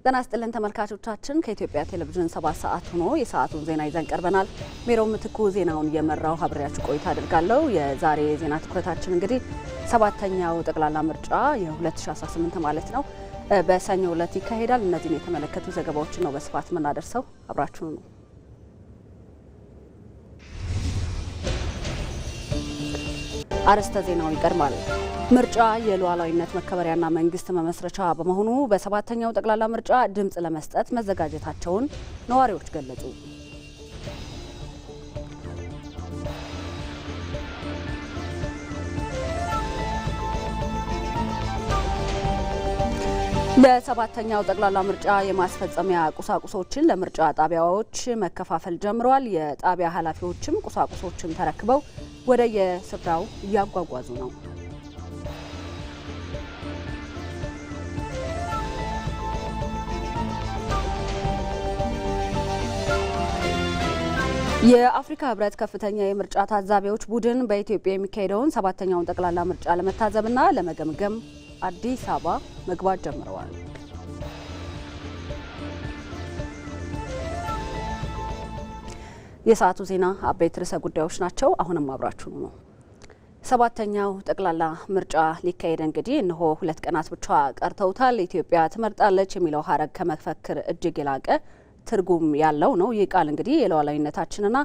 ጤና ይስጥልን ተመልካቾቻችን ከኢትዮጵያ ቴሌቪዥን 7 ሰዓት ሆኖ የሰዓቱን ዜና ይዘን ቀርበናል። ሜሮም ምትኩ ዜናውን እየመራው አብሬያችሁ ቆይታ አድርጋለሁ። የዛሬ ዜና ትኩረታችን እንግዲህ ሰባተኛው ጠቅላላ ምርጫ የ2018 ማለት ነው በሰኞ ዕለት ይካሄዳል። እነዚህን የተመለከቱ ዘገባዎችን ነው በስፋት የምናደርሰው። አብራችሁን ነው። አርዕስተ ዜናው ይቀርባል። ምርጫ የሉዓላዊነት መከበሪያና መንግስት መመስረቻ በመሆኑ በሰባተኛው ጠቅላላ ምርጫ ድምጽ ለመስጠት መዘጋጀታቸውን ነዋሪዎች ገለጹ። ለሰባተኛው ጠቅላላ ምርጫ የማስፈጸሚያ ቁሳቁሶችን ለምርጫ ጣቢያዎች መከፋፈል ጀምረዋል። የጣቢያ ኃላፊዎችም ቁሳቁሶችን ተረክበው ወደ የስፍራው እያጓጓዙ ነው። የአፍሪካ ህብረት ከፍተኛ የምርጫ ታዛቢዎች ቡድን በኢትዮጵያ የሚካሄደውን ሰባተኛውን ጠቅላላ ምርጫ ለመታዘብና ለመገምገም አዲስ አበባ መግባት ጀምረዋል። የሰዓቱ ዜና አበይት ርዕሰ ጉዳዮች ናቸው። አሁንም አብራችሁ ነው። ሰባተኛው ጠቅላላ ምርጫ ሊካሄድ እንግዲህ እነሆ 2 ቀናት ብቻ ቀርተውታል። ኢትዮጵያ ትመርጣለች የሚለው ሀረግ ከመፈክር እጅግ የላቀ ትርጉም ያለው ነው። ይህ ቃል እንግዲህ የሉዓላዊነታችንና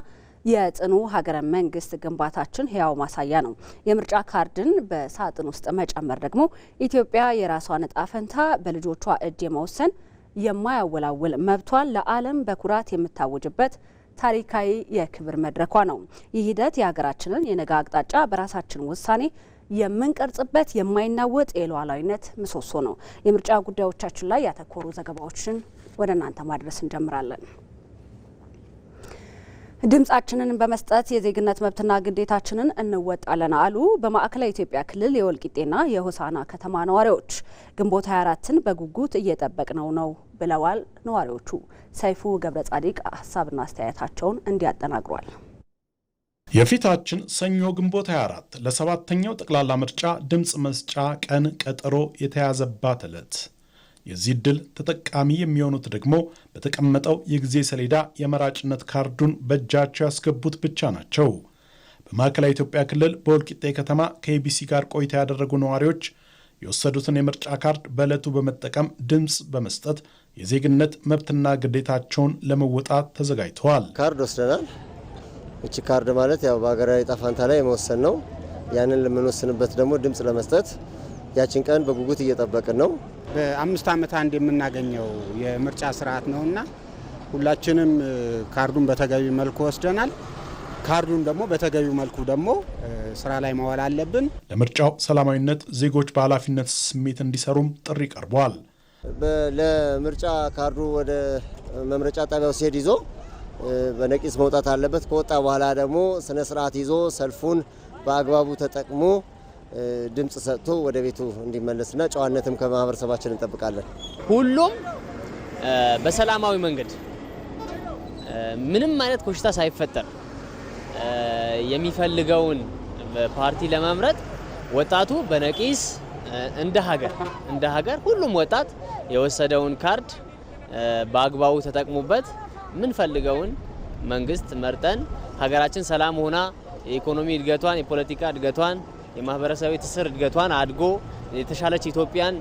የጽኑ ሀገረ መንግስት ግንባታችን ህያው ማሳያ ነው። የምርጫ ካርድን በሳጥን ውስጥ መጨመር ደግሞ ኢትዮጵያ የራሷን ዕጣ ፈንታ በልጆቿ እጅ የመወሰን የማያወላውል መብቷን ለዓለም በኩራት የምታወጅበት ታሪካዊ የክብር መድረኳ ነው። ይህ ሂደት የሀገራችንን የነገ አቅጣጫ በራሳችን ውሳኔ የምንቀርጽበት የማይናወጥ የሉዓላዊነት ምሰሶ ነው። የምርጫ ጉዳዮቻችን ላይ ያተኮሩ ዘገባዎችን ወደ እናንተ ማድረስ እንጀምራለን። ድምጻችንን በመስጠት የዜግነት መብትና ግዴታችንን እንወጣለን አሉ በማዕከላዊ ኢትዮጵያ ክልል የወልቂጤና የሆሳና ከተማ ነዋሪዎች። ግንቦት 24ን በጉጉት እየጠበቅነው ነው ብለዋል ነዋሪዎቹ። ሰይፉ ገብረ ጻዲቅ ሀሳብና አስተያየታቸውን እንዲያጠናግሯል። የፊታችን ሰኞ ግንቦት 24 ለሰባተኛው ጠቅላላ ምርጫ ድምጽ መስጫ ቀን ቀጠሮ የተያዘባት ዕለት። የዚህ ድል ተጠቃሚ የሚሆኑት ደግሞ በተቀመጠው የጊዜ ሰሌዳ የመራጭነት ካርዱን በእጃቸው ያስገቡት ብቻ ናቸው። በማዕከላዊ ኢትዮጵያ ክልል በወልቂጤ ከተማ ከኢቢሲ ጋር ቆይታ ያደረጉ ነዋሪዎች የወሰዱትን የምርጫ ካርድ በዕለቱ በመጠቀም ድምፅ በመስጠት የዜግነት መብትና ግዴታቸውን ለመወጣት ተዘጋጅተዋል። ካርድ ወስደናል። እቺ ካርድ ማለት ያው በሀገራዊ ዕጣ ፈንታ ላይ የመወሰን ነው። ያንን ለምንወስንበት ደግሞ ድምፅ ለመስጠት ያችን ቀን በጉጉት እየጠበቅን ነው። በ5 ዓመት አንድ የምናገኘው የምርጫ ስርዓት ነውና ሁላችንም ካርዱን በተገቢ መልኩ ወስደናል። ካርዱን ደግሞ በተገቢው መልኩ ደግሞ ስራ ላይ ማዋል አለብን። ለምርጫው ሰላማዊነት ዜጎች በኃላፊነት ስሜት እንዲሰሩም ጥሪ ቀርቧል። ለምርጫ ካርዱ ወደ መምረጫ ጣቢያው ሲሄድ ይዞ በነቂስ መውጣት አለበት። ከወጣ በኋላ ደግሞ ስነ ስርዓት ይዞ ሰልፉን በአግባቡ ተጠቅሞ ድምጽ ሰጥቶ ወደ ቤቱ እንዲመለስና ጨዋነትም ከማህበረሰባችን እንጠብቃለን። ሁሉም በሰላማዊ መንገድ ምንም አይነት ኮሽታ ሳይፈጠር የሚፈልገውን ፓርቲ ለመምረጥ ወጣቱ በነቂስ እንደ ሀገር ሁሉም ወጣት የወሰደውን ካርድ በአግባቡ ተጠቅሙበት ምንፈልገውን መንግስት መርጠን ሀገራችን ሰላም ሆና የኢኮኖሚ እድገቷን፣ የፖለቲካ እድገቷን፣ የማህበረሰብ ትስስር እድገቷን አድጎ የተሻለች ኢትዮጵያን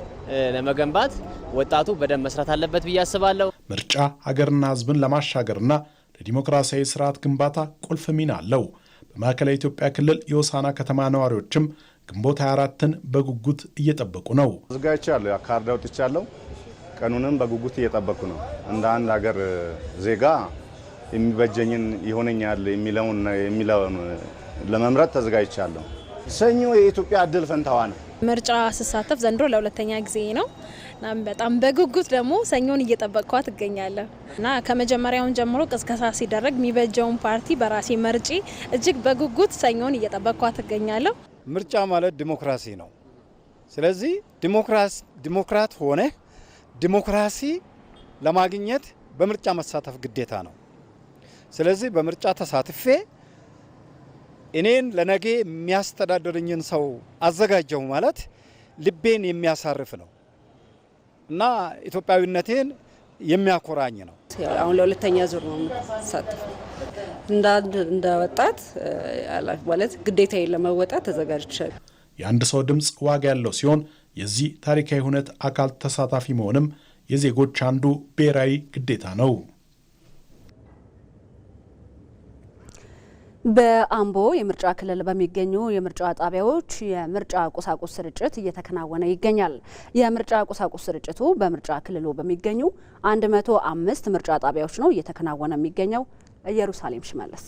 ለመገንባት ወጣቱ በደንብ መስራት አለበት ብዬ አስባለሁ። ምርጫ ሀገርና ሕዝብን ለማሻገርና ለዲሞክራሲያዊ ስርዓት ግንባታ ቁልፍ ሚና አለው። በማዕከላዊ ኢትዮጵያ ክልል የሆሳና ከተማ ነዋሪዎችም ግንቦት 24ን በጉጉት እየጠበቁ ነው። አዘጋጅቻለሁ፣ ካርድ አውጥቻለሁ። ቀኑንም በጉጉት እየጠበቁ ነው። እንደ አንድ ሀገር ዜጋ የሚበጀኝን ይሆነኛል የሚለውን ለመምረጥ ተዘጋጅቻለሁ። ሰኞ የኢትዮጵያ እድል ፈንታዋ ነው። ምርጫ ስሳተፍ ዘንድሮ ለሁለተኛ ጊዜ ነው እና በጣም በጉጉት ደግሞ ሰኞን እየጠበቅኳት እገኛለሁ እና ከመጀመሪያውን ጀምሮ ቅስቀሳ ሲደረግ የሚበጀውን ፓርቲ በራሴ መርጬ እጅግ በጉጉት ሰኞን እየጠበቅኳት እገኛለሁ። ምርጫ ማለት ዲሞክራሲ ነው። ስለዚህ ዲሞክራት ሆነ ዲሞክራሲ ለማግኘት በምርጫ መሳተፍ ግዴታ ነው። ስለዚህ በምርጫ ተሳትፌ እኔን ለነገ የሚያስተዳድረኝን ሰው አዘጋጀው ማለት ልቤን የሚያሳርፍ ነው እና ኢትዮጵያዊነቴን የሚያኮራኝ ነው። አሁን ለሁለተኛ ዙር ነው የምሳተፈው። እንደ ወጣት ማለት ግዴታዬን ለመወጣት ተዘጋጅቻለሁ። የአንድ ሰው ድምፅ ዋጋ ያለው ሲሆን የዚህ ታሪካዊ ሁነት አካል ተሳታፊ መሆንም የዜጎች አንዱ ብሔራዊ ግዴታ ነው። በአምቦ የምርጫ ክልል በሚገኙ የምርጫ ጣቢያዎች የምርጫ ቁሳቁስ ስርጭት እየተከናወነ ይገኛል። የምርጫ ቁሳቁስ ስርጭቱ በምርጫ ክልሉ በሚገኙ 105 ምርጫ ጣቢያዎች ነው እየተከናወነ የሚገኘው። ኢየሩሳሌም ሽመለስ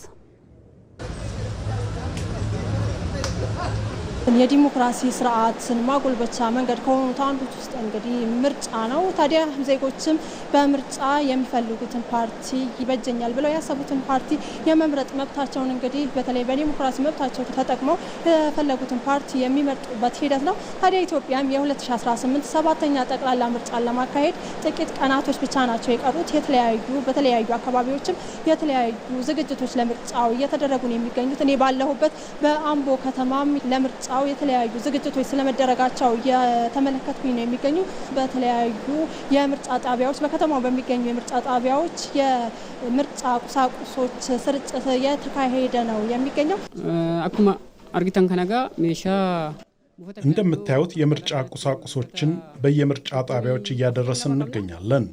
የዲሞክራሲ ስርዓትን ማጎልበቻ መንገድ ከሆኑት አንዱ ውስጥ እንግዲህ ምርጫ ነው። ታዲያ ዜጎችም በምርጫ የሚፈልጉትን ፓርቲ ይበጀኛል ብለው ያሰቡትን ፓርቲ የመምረጥ መብታቸውን እንግዲህ በተለይ በዲሞክራሲ መብታቸው ተጠቅመው የፈለጉትን ፓርቲ የሚመርጡበት ሂደት ነው። ታዲያ ኢትዮጵያም የ2018 7ኛ ጠቅላላ ምርጫን ለማካሄድ ጥቂት ቀናቶች ብቻ ናቸው የቀሩት። በተለያዩ አካባቢዎችም የተለያዩ ዝግጅቶች ለምርጫው እየተደረጉ ነው የሚገኙት። እኔ ባለሁበት በአምቦ ከተማም ለምርጫ የተለያዩ ዝግጅቶች ስለመደረጋቸው እየተመለከትኩኝ ነው የሚገኙ። በተለያዩ የምርጫ ጣቢያዎች በከተማው በሚገኙ የምርጫ ጣቢያዎች የምርጫ ቁሳቁሶች ስርጭት እየተካሄደ ነው የሚገኘው። አኩማ አርጊታን ከነጋ ሜሻ እንደምታዩት የምርጫ ቁሳቁሶችን በየምርጫ ጣቢያዎች እያደረስን እንገኛለን።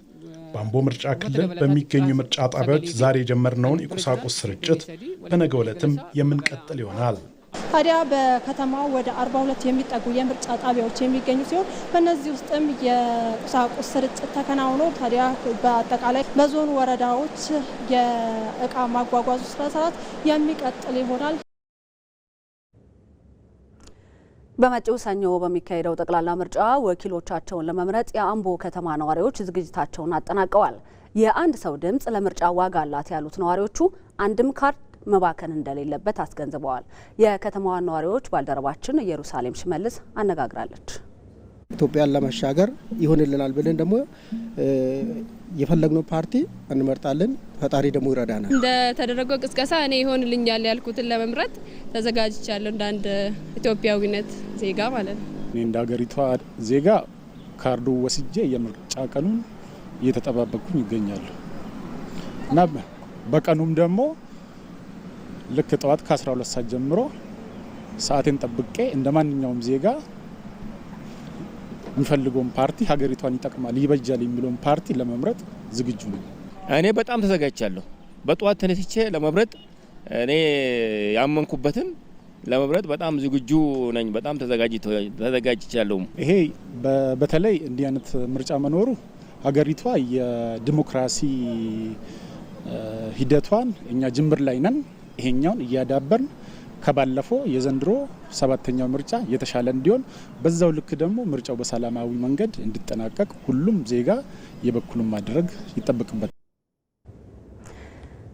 በአምቦ ምርጫ ክልል በሚገኙ ምርጫ ጣቢያዎች ዛሬ የጀመርነውን የቁሳቁስ ስርጭት በነገው ዕለትም የምንቀጥል ይሆናል። ታዲያ በከተማው ወደ 42 የሚጠጉ የምርጫ ጣቢያዎች የሚገኙ ሲሆን በእነዚህ ውስጥም የቁሳቁስ ስርጭት ተከናውኖ ታዲያ በአጠቃላይ በዞኑ ወረዳዎች የእቃ ማጓጓዙ ስርዓት የሚቀጥል ይሆናል። በመጪው ሰኞ በሚካሄደው ጠቅላላ ምርጫ ወኪሎቻቸውን ለመምረጥ የአምቦ ከተማ ነዋሪዎች ዝግጅታቸውን አጠናቀዋል። የአንድ ሰው ድምፅ ለምርጫ ዋጋ አላት ያሉት ነዋሪዎቹ አንድም ካርድ መባከን እንደሌለበት አስገንዝበዋል። የከተማዋን ነዋሪዎች ባልደረባችን ኢየሩሳሌም ሽመልስ አነጋግራለች። ኢትዮጵያን ለመሻገር ይሆንልናል ብለን ደግሞ የፈለግነው ፓርቲ እንመርጣለን። ፈጣሪ ደግሞ ይረዳናል። እንደ ተደረገው ቅስቀሳ እኔ ይሆንልኛል ያልኩትን ለመምረጥ ተዘጋጅቻለሁ። እንደ አንድ ኢትዮጵያዊነት ዜጋ ማለት ነው። እኔ እንደ ሀገሪቷ ዜጋ ካርዱ ወስጄ የምርጫ ቀኑን እየተጠባበቅኩኝ ይገኛሉ እና በቀኑም ደግሞ ልክ ጠዋት ከ12 ሰዓት ጀምሮ ሰዓቴን ጠብቄ እንደ ማንኛውም ዜጋ የሚፈልገውን ፓርቲ ሀገሪቷን ይጠቅማል ይበጃል የሚለውን ፓርቲ ለመምረጥ ዝግጁ ነኝ። እኔ በጣም ተዘጋጅቻለሁ። በጠዋት ተነስቼ ለመምረጥ እኔ ያመንኩበትን ለመምረጥ በጣም ዝግጁ ነኝ። በጣም ተዘጋጅቻለሁ። ይሄ በተለይ እንዲህ አይነት ምርጫ መኖሩ ሀገሪቷ የዲሞክራሲ ሂደቷን እኛ ጅምር ላይ ነን። ይሄኛውን እያዳበርን ከባለፈው የዘንድሮ 7ኛው ምርጫ የተሻለ እንዲሆን በዛው ልክ ደግሞ ምርጫው በሰላማዊ መንገድ እንዲጠናቀቅ ሁሉም ዜጋ የበኩሉን ማድረግ ይጠበቅበታል።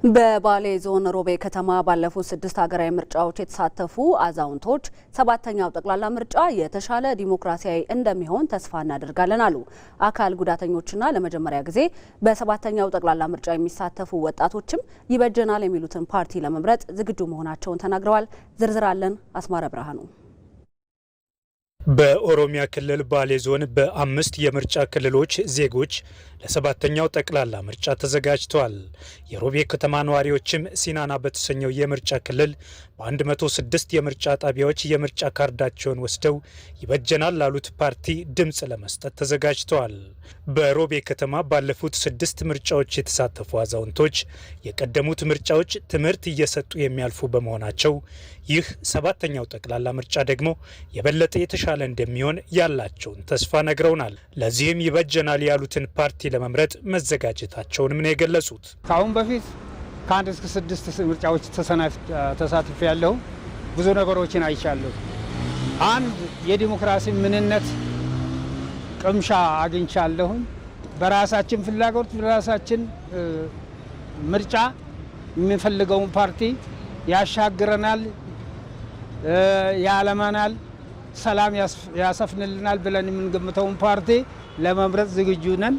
በባሌ ዞን ሮቤ ከተማ ባለፉት 6 ሀገራዊ ምርጫዎች የተሳተፉ አዛውንቶች 7ኛው ጠቅላላ ምርጫ የተሻለ ዲሞክራሲያዊ እንደሚሆን ተስፋ እናደርጋለን አሉ። አካል ጉዳተኞችና ለመጀመሪያ ጊዜ በ7ኛው ጠቅላላ ምርጫ የሚሳተፉ ወጣቶችም ይበጀናል የሚሉትን ፓርቲ ለመምረጥ ዝግጁ መሆናቸውን ተናግረዋል። ዝርዝር አለን። አስማረ ብርሃኑ። በኦሮሚያ ክልል ባሌ ዞን በ5 የምርጫ ክልሎች ዜጎች ለ7ኛው ጠቅላላ ምርጫ ተዘጋጅተዋል። የሮቤ ከተማ ነዋሪዎችም ሲናና በተሰኘው የምርጫ ክልል በ106 የምርጫ ጣቢያዎች የምርጫ ካርዳቸውን ወስደው ይበጀናል ላሉት ፓርቲ ድምፅ ለመስጠት ተዘጋጅተዋል። በሮቤ ከተማ ባለፉት 6 ምርጫዎች የተሳተፉ አዛውንቶች የቀደሙት ምርጫዎች ትምህርት እየሰጡ የሚያልፉ በመሆናቸው ይህ 7ኛው ጠቅላላ ምርጫ ደግሞ የበለጠ የተሻለ እንደሚሆን ያላቸውን ተስፋ ነግረውናል። ለዚህም ይበጀናል ያሉትን ፓርቲ ለመምረጥ መዘጋጀታቸውንም ነው የገለጹት። ከአሁን በፊት ከ1 እስከ 6 ምርጫዎች ተሳትፌ ያለሁ ብዙ ነገሮችን አይቻለሁ። አንድ የዲሞክራሲ ምንነት ቅምሻ አግኝቻለሁ። በራሳችን ፍላጎት በራሳችን ምርጫ የምንፈልገውን ፓርቲ ያሻግረናል፣ ያለማናል፣ ሰላም ያሰፍንልናል ብለን የምንገምተውን ፓርቲ ለመምረጥ ዝግጁ ነን።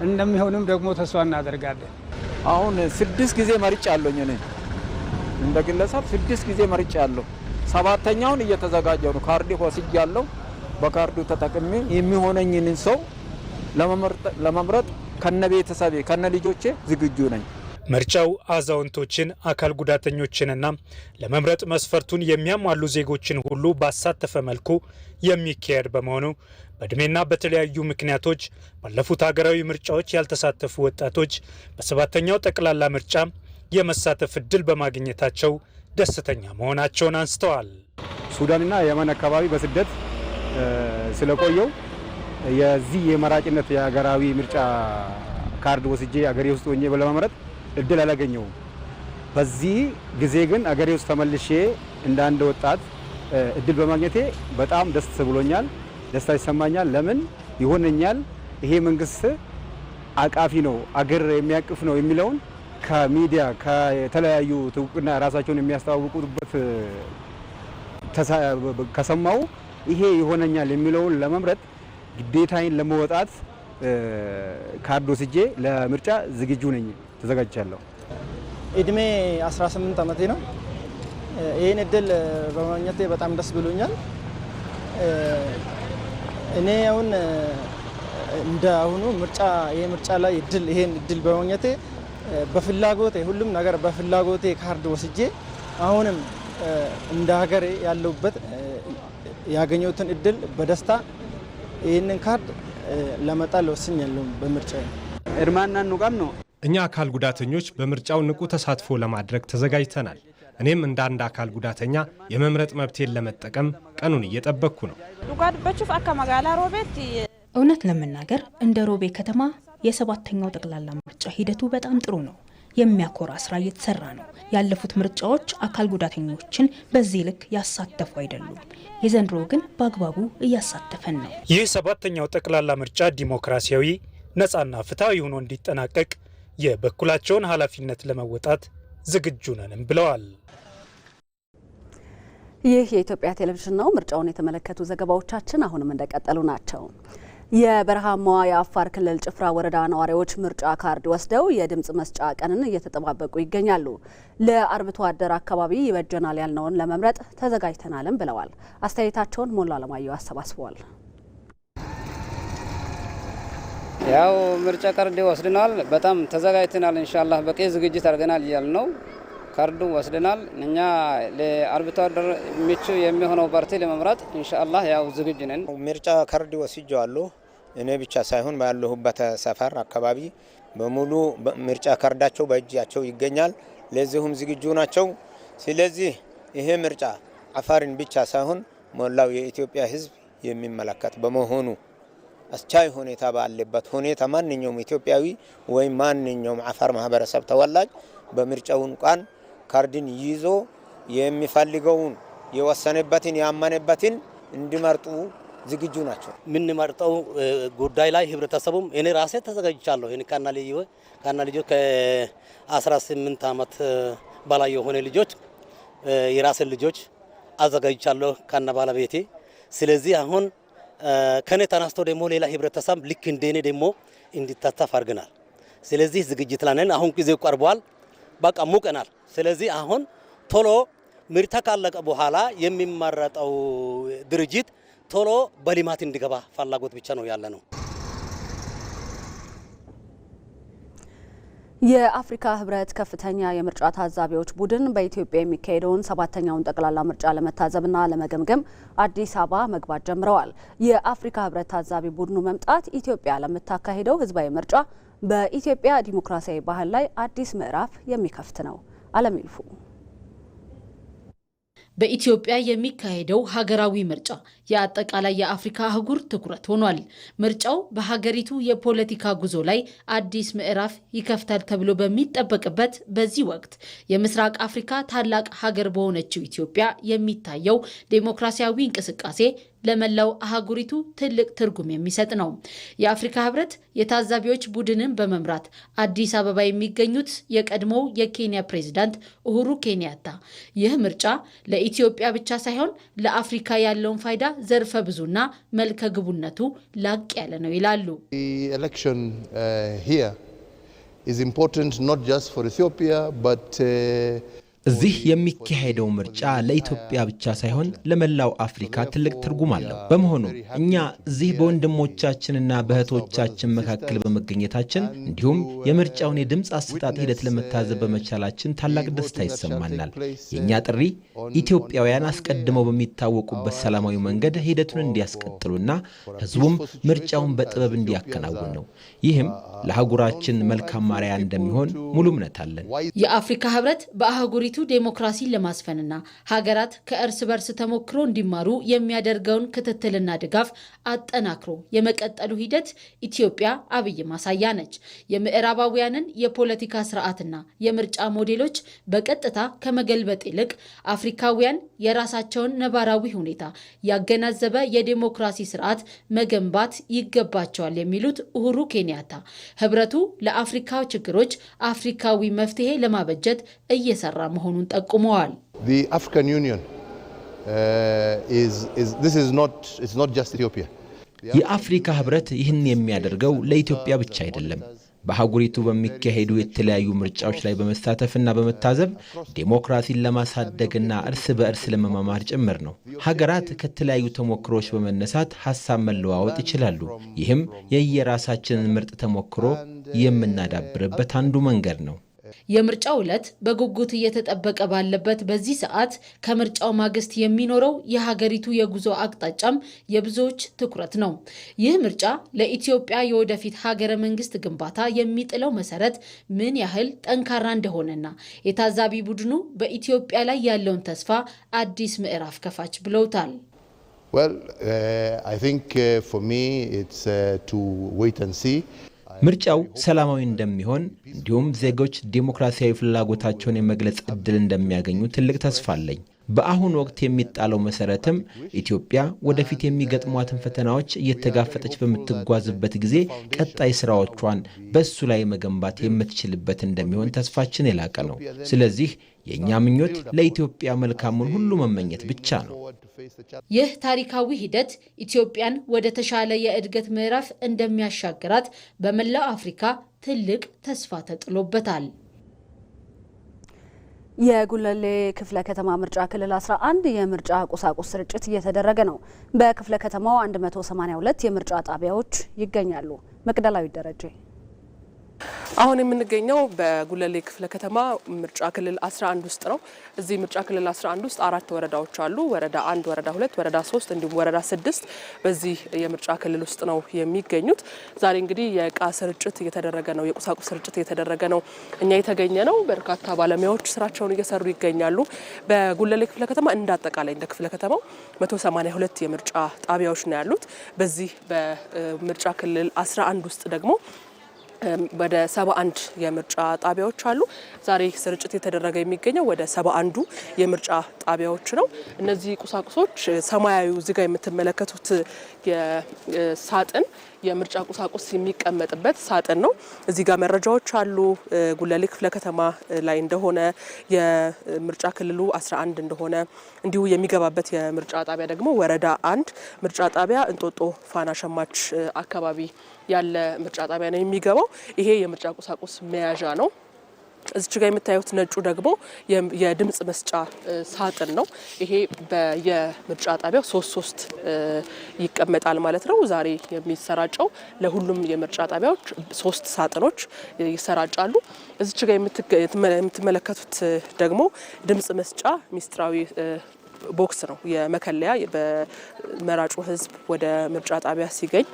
እንደሚሆንም ደግሞ ተስፋ እናደርጋለን። አሁን 6 ጊዜ መርጫለሁ። እኔ እንደ ግለሰብ 6 ጊዜ መርጫለሁ። 7ኛውን እየተዘጋጀሁ ነው። ካርድ ወስጃለሁ። በካርዱ ተጠቅሜ የሚሆነኝን ሰው ለመምረጥ ከነ ቤተሰቤ ከነ ልጆቼ ዝግጁ ነኝ። ምርጫው አዛውንቶችን፣ አካል ጉዳተኞችንና ለመምረጥ መስፈርቱን የሚያሟሉ ዜጎችን ሁሉ ባሳተፈ መልኩ የሚካሄድ በመሆኑ በእድሜና በተለያዩ ምክንያቶች ባለፉት ሀገራዊ ምርጫዎች ያልተሳተፉ ወጣቶች በሰባተኛው ጠቅላላ ምርጫ የመሳተፍ እድል በማግኘታቸው ደስተኛ መሆናቸውን አንስተዋል። ሱዳንና የመን አካባቢ በስደት ስለቆየው የዚህ የመራጭነት የሀገራዊ ምርጫ ካርድ ወስጄ አገሬ ውስጥ ሆኜ ለመምረጥ እድል አላገኘውም። በዚህ ጊዜ ግን አገሬ ውስጥ ተመልሼ እንደ አንድ ወጣት እድል በማግኘቴ በጣም ደስ ብሎኛል፣ ደስታ ይሰማኛል። ለምን ይሆነኛል፣ ይሄ መንግስት አቃፊ ነው፣ አገር የሚያቅፍ ነው የሚለውን ከሚዲያ ከተለያዩ ትውቅና ራሳቸውን የሚያስተዋውቁበት ከሰማው ይሄ ይሆነኛል የሚለውን ለመምረጥ ግዴታዬን ለመወጣት ካርድ ወስጄ ለምርጫ ዝግጁ ነኝ፣ ተዘጋጅቻለሁ። እድሜ 18 ዓመቴ ነው። ይህን እድል በማግኘቴ በጣም ደስ ብሎኛል። እኔ አሁን እንደ አሁኑ ምርጫ ላይ ይሄን እድል በማግኘቴ በፍላጎቴ ሁሉም ነገር በፍላጎቴ ካርድ ወስጄ አሁንም እንደ ሀገር ያለውበት ያገኘሁትን እድል በደስታ ይህንን ካርድ ለመጣል ወስኛለሁ። በምርጫ እርማና ኑቃን ነው። እኛ አካል ጉዳተኞች በምርጫው ንቁ ተሳትፎ ለማድረግ ተዘጋጅተናል። እኔም እንደ አንድ አካል ጉዳተኛ የመምረጥ መብቴን ለመጠቀም ቀኑን እየጠበቅኩ ነው። እውነት ለመናገር እንደ ሮቤ ከተማ የሰባተኛው ጠቅላላ ምርጫ ሂደቱ በጣም ጥሩ ነው። የሚያኮራ ስራ እየተሰራ ነው። ያለፉት ምርጫዎች አካል ጉዳተኞችን በዚህ ልክ ያሳተፉ አይደሉም። የዘንድሮ ግን በአግባቡ እያሳተፈን ነው። ይህ ሰባተኛው ጠቅላላ ምርጫ ዲሞክራሲያዊ፣ ነጻና ፍትሃዊ ሆኖ እንዲጠናቀቅ የበኩላቸውን ኃላፊነት ለመወጣት ዝግጁ ነንም ብለዋል። ይህ የኢትዮጵያ ቴሌቪዥን ነው። ምርጫውን የተመለከቱ ዘገባዎቻችን አሁንም እንደቀጠሉ ናቸው። የበረሃማዋ የአፋር ክልል ጭፍራ ወረዳ ነዋሪዎች ምርጫ ካርድ ወስደው የድምጽ መስጫ ቀንን እየተጠባበቁ ይገኛሉ። ለአርብቶ አደር አካባቢ ይበጀናል ያልነውን ለመምረጥ ተዘጋጅተናልም ብለዋል። አስተያየታቸውን ሞላ አለማየሁ አሰባስበዋል። ያው ምርጫ ካርድ ወስደናል፣ በጣም ተዘጋጅተናል። ኢንሻአላህ በቂ ዝግጅት አድርገናል ያልነው ካርዱ ወስደናል። እኛ ለአርብቶ አደር ምቹ የሚሆነው ፓርቲ ለመምረጥ ኢንሻአላህ ያው ዝግጁ ነን። ምርጫ ካርድ ወስጃለሁ። እኔ ብቻ ሳይሆን ባለሁበት ሰፈር አካባቢ በሙሉ ምርጫ ካርዳቸው በእጃቸው ይገኛል። ለዚሁም ዝግጁ ናቸው። ስለዚህ ይሄ ምርጫ አፋርን ብቻ ሳይሆን ሞላው የኢትዮጵያ ሕዝብ የሚመለከት በመሆኑ አስቻይ ሁኔታ ባለበት ሁኔታ ማንኛውም ኢትዮጵያዊ ወይም ማንኛውም አፋር ማህበረሰብ ተወላጅ በምርጫውን ቃን ካርድን ይዞ የሚፈልገውን የወሰነበትን ያመነበትን እንዲመርጡ ዝግጁ ናቸው። ምን መርጠው ጉዳይ ላይ ህብረተሰቡም እኔ ራሴ ተዘጋጅቻለሁ። እኔ ካና ልጆች ከ18 ዓመት በላይ የሆነ ልጆች የራስን ልጆች አዘጋጅቻለሁ ካና ባለቤቴ። ስለዚህ አሁን ከኔ ተነስቶ ደግሞ ሌላ ህብረተሰብ ልክ እንደኔ ደግሞ እንዲታተፍ አድርገናል። ስለዚህ ዝግጅት ላይ ነን። አሁን ጊዜው ቀርቧል። በቃ ሙቀናል። ስለዚህ አሁን ቶሎ ምርጫ ካለቀ በኋላ የሚመረጠው ድርጅት ቶሎ በልማት እንዲገባ ፍላጎት ብቻ ነው ያለ ነው። የአፍሪካ ህብረት ከፍተኛ የምርጫ ታዛቢዎች ቡድን በኢትዮጵያ የሚካሄደውን ሰባተኛውን ጠቅላላ ምርጫ ለመታዘብና ለመገምገም አዲስ አበባ መግባት ጀምረዋል። የአፍሪካ ህብረት ታዛቢ ቡድኑ መምጣት ኢትዮጵያ ለምታካሄደው ህዝባዊ ምርጫ በኢትዮጵያ ዲሞክራሲያዊ ባህል ላይ አዲስ ምዕራፍ የሚከፍት ነው። አለም ይልፉ በኢትዮጵያ የሚካሄደው ሀገራዊ ምርጫ የአጠቃላይ የአፍሪካ አህጉር ትኩረት ሆኗል። ምርጫው በሀገሪቱ የፖለቲካ ጉዞ ላይ አዲስ ምዕራፍ ይከፍታል ተብሎ በሚጠበቅበት በዚህ ወቅት የምስራቅ አፍሪካ ታላቅ ሀገር በሆነችው ኢትዮጵያ የሚታየው ዴሞክራሲያዊ እንቅስቃሴ ለመላው አህጉሪቱ ትልቅ ትርጉም የሚሰጥ ነው። የአፍሪካ ህብረት የታዛቢዎች ቡድንን በመምራት አዲስ አበባ የሚገኙት የቀድሞው የኬንያ ፕሬዝዳንት ኡሁሩ ኬንያታ ይህ ምርጫ ለኢትዮጵያ ብቻ ሳይሆን ለአፍሪካ ያለውን ፋይዳ ዘርፈ ብዙና መልከ ግቡነቱ ላቅ ያለ ነው ይላሉ። election here is important not just for Ethiopia but እዚህ የሚካሄደው ምርጫ ለኢትዮጵያ ብቻ ሳይሆን ለመላው አፍሪካ ትልቅ ትርጉም አለው። በመሆኑ እኛ እዚህ በወንድሞቻችንና በእህቶቻችን መካከል በመገኘታችን እንዲሁም የምርጫውን የድምፅ አሰጣጥ ሂደት ለመታዘብ በመቻላችን ታላቅ ደስታ ይሰማናል። የኛ ጥሪ ኢትዮጵያውያን አስቀድመው በሚታወቁበት ሰላማዊ መንገድ ሂደቱን እንዲያስቀጥሉና ህዝቡም ምርጫውን በጥበብ እንዲያከናውን ነው። ይህም ለአህጉራችን መልካም ማሪያ እንደሚሆን ሙሉ እምነት አለን። የአፍሪካ ህብረት በአህጉሪቱ ዴሞክራሲን ለማስፈንና ሀገራት ከእርስ በርስ ተሞክሮ እንዲማሩ የሚያደርገውን ክትትልና ድጋፍ አጠናክሮ የመቀጠሉ ሂደት ኢትዮጵያ አብይ ማሳያ ነች። የምዕራባውያንን የፖለቲካ ስርዓትና የምርጫ ሞዴሎች በቀጥታ ከመገልበጥ ይልቅ አፍሪካውያን የራሳቸውን ነባራዊ ሁኔታ ያገናዘበ የዴሞክራሲ ስርዓት መገንባት ይገባቸዋል የሚሉት ኡሁሩ ኬንያታ ህብረቱ ለአፍሪካ ችግሮች አፍሪካዊ መፍትሄ ለማበጀት እየሰራ መሆኑን ጠቁመዋል። The African Union this is not just Ethiopia. የአፍሪካ ህብረት ይህን የሚያደርገው ለኢትዮጵያ ብቻ አይደለም። በአህጉሪቱ በሚካሄዱ የተለያዩ ምርጫዎች ላይ በመሳተፍና በመታዘብ ዴሞክራሲን ለማሳደግና እርስ በእርስ ለመማማር ጭምር ነው። ሀገራት ከተለያዩ ተሞክሮች በመነሳት ሐሳብ መለዋወጥ ይችላሉ። ይህም የየራሳችንን ምርጥ ተሞክሮ የምናዳብርበት አንዱ መንገድ ነው። የምርጫው ዕለት በጉጉት እየተጠበቀ ባለበት በዚህ ሰዓት ከምርጫው ማግስት የሚኖረው የሀገሪቱ የጉዞ አቅጣጫም የብዙዎች ትኩረት ነው። ይህ ምርጫ ለኢትዮጵያ የወደፊት ሀገረ መንግስት ግንባታ የሚጥለው መሰረት ምን ያህል ጠንካራ እንደሆነና የታዛቢ ቡድኑ በኢትዮጵያ ላይ ያለውን ተስፋ አዲስ ምዕራፍ ከፋች ብለውታል። Well, I think for me it's to wait and see. ምርጫው ሰላማዊ እንደሚሆን እንዲሁም ዜጎች ዲሞክራሲያዊ ፍላጎታቸውን የመግለጽ እድል እንደሚያገኙ ትልቅ ተስፋ አለኝ። በአሁን ወቅት የሚጣለው መሰረትም ኢትዮጵያ ወደፊት የሚገጥሟትን ፈተናዎች እየተጋፈጠች በምትጓዝበት ጊዜ ቀጣይ ስራዎቿን በሱ ላይ መገንባት የምትችልበት እንደሚሆን ተስፋችን የላቀ ነው። ስለዚህ የኛ ምኞት ለኢትዮጵያ መልካሙን ሁሉ መመኘት ብቻ ነው። ይህ ታሪካዊ ሂደት ኢትዮጵያን ወደ ተሻለ የእድገት ምዕራፍ እንደሚያሻግራት በመላው አፍሪካ ትልቅ ተስፋ ተጥሎበታል። የጉለሌ ክፍለ ከተማ ምርጫ ክልል 11 የምርጫ ቁሳቁስ ስርጭት እየተደረገ ነው። በክፍለ ከተማው 182 የምርጫ ጣቢያዎች ይገኛሉ። መቅደላዊ ደረጀ አሁን የምንገኘው በጉለሌ ክፍለ ከተማ ምርጫ ክልል 11 ውስጥ ነው። እዚህ ምርጫ ክልል 11 ውስጥ 4 ወረዳዎች አሉ። ወረዳ 1፣ ወረዳ 2፣ ወረዳ 3 እንዲሁም ወረዳ 6 በዚህ የምርጫ ክልል ውስጥ ነው የሚገኙት። ዛሬ እንግዲህ የእቃ ስርጭት እየተደረገ ነው፣ የቁሳቁስ ስርጭት እየተደረገ ነው። እኛ የተገኘ ነው። በርካታ ባለሙያዎች ስራቸውን እየሰሩ ይገኛሉ። በጉለሌ ክፍለ ከተማ እንዳጠቃላይ እንደ ክፍለ ከተማው 182 የምርጫ ጣቢያዎች ነው ያሉት። በዚህ በምርጫ ክልል 11 ውስጥ ደግሞ ወደ 71 የምርጫ ጣቢያዎች አሉ። ዛሬ ስርጭት የተደረገ የሚገኘው ወደ 71 የምርጫ ጣቢያዎች ነው። እነዚህ ቁሳቁሶች ሰማያዊው እዚህ ጋር የምትመለከቱት የሳጥን የምርጫ ቁሳቁስ የሚቀመጥበት ሳጥን ነው። እዚህ ጋር መረጃዎች አሉ። ጉለሌ ክፍለ ከተማ ላይ እንደሆነ የምርጫ ክልሉ 11 እንደሆነ እንዲሁ የሚገባበት የምርጫ ጣቢያ ደግሞ ወረዳ 1 ምርጫ ጣቢያ እንጦጦ ፋና ሸማች አካባቢ ያለ ምርጫ ጣቢያ ነው የሚገባው። ይሄ የምርጫ ቁሳቁስ መያዣ ነው። እዚች ጋር የምታዩት ነጩ ደግሞ የድምጽ መስጫ ሳጥን ነው። ይሄ በየምርጫ ጣቢያው 3 ይቀመጣል ማለት ነው። ዛሬ የሚሰራጨው ለሁሉም የምርጫ ጣቢያዎች 3 ሳጥኖች ይሰራጫሉ። እዚች ጋር የምትመለከቱት ደግሞ ድምጽ መስጫ ሚስጥራዊ ቦክስ ነው። የመከለያ በመራጩ ሕዝብ ወደ ምርጫ ጣቢያ ሲገኝ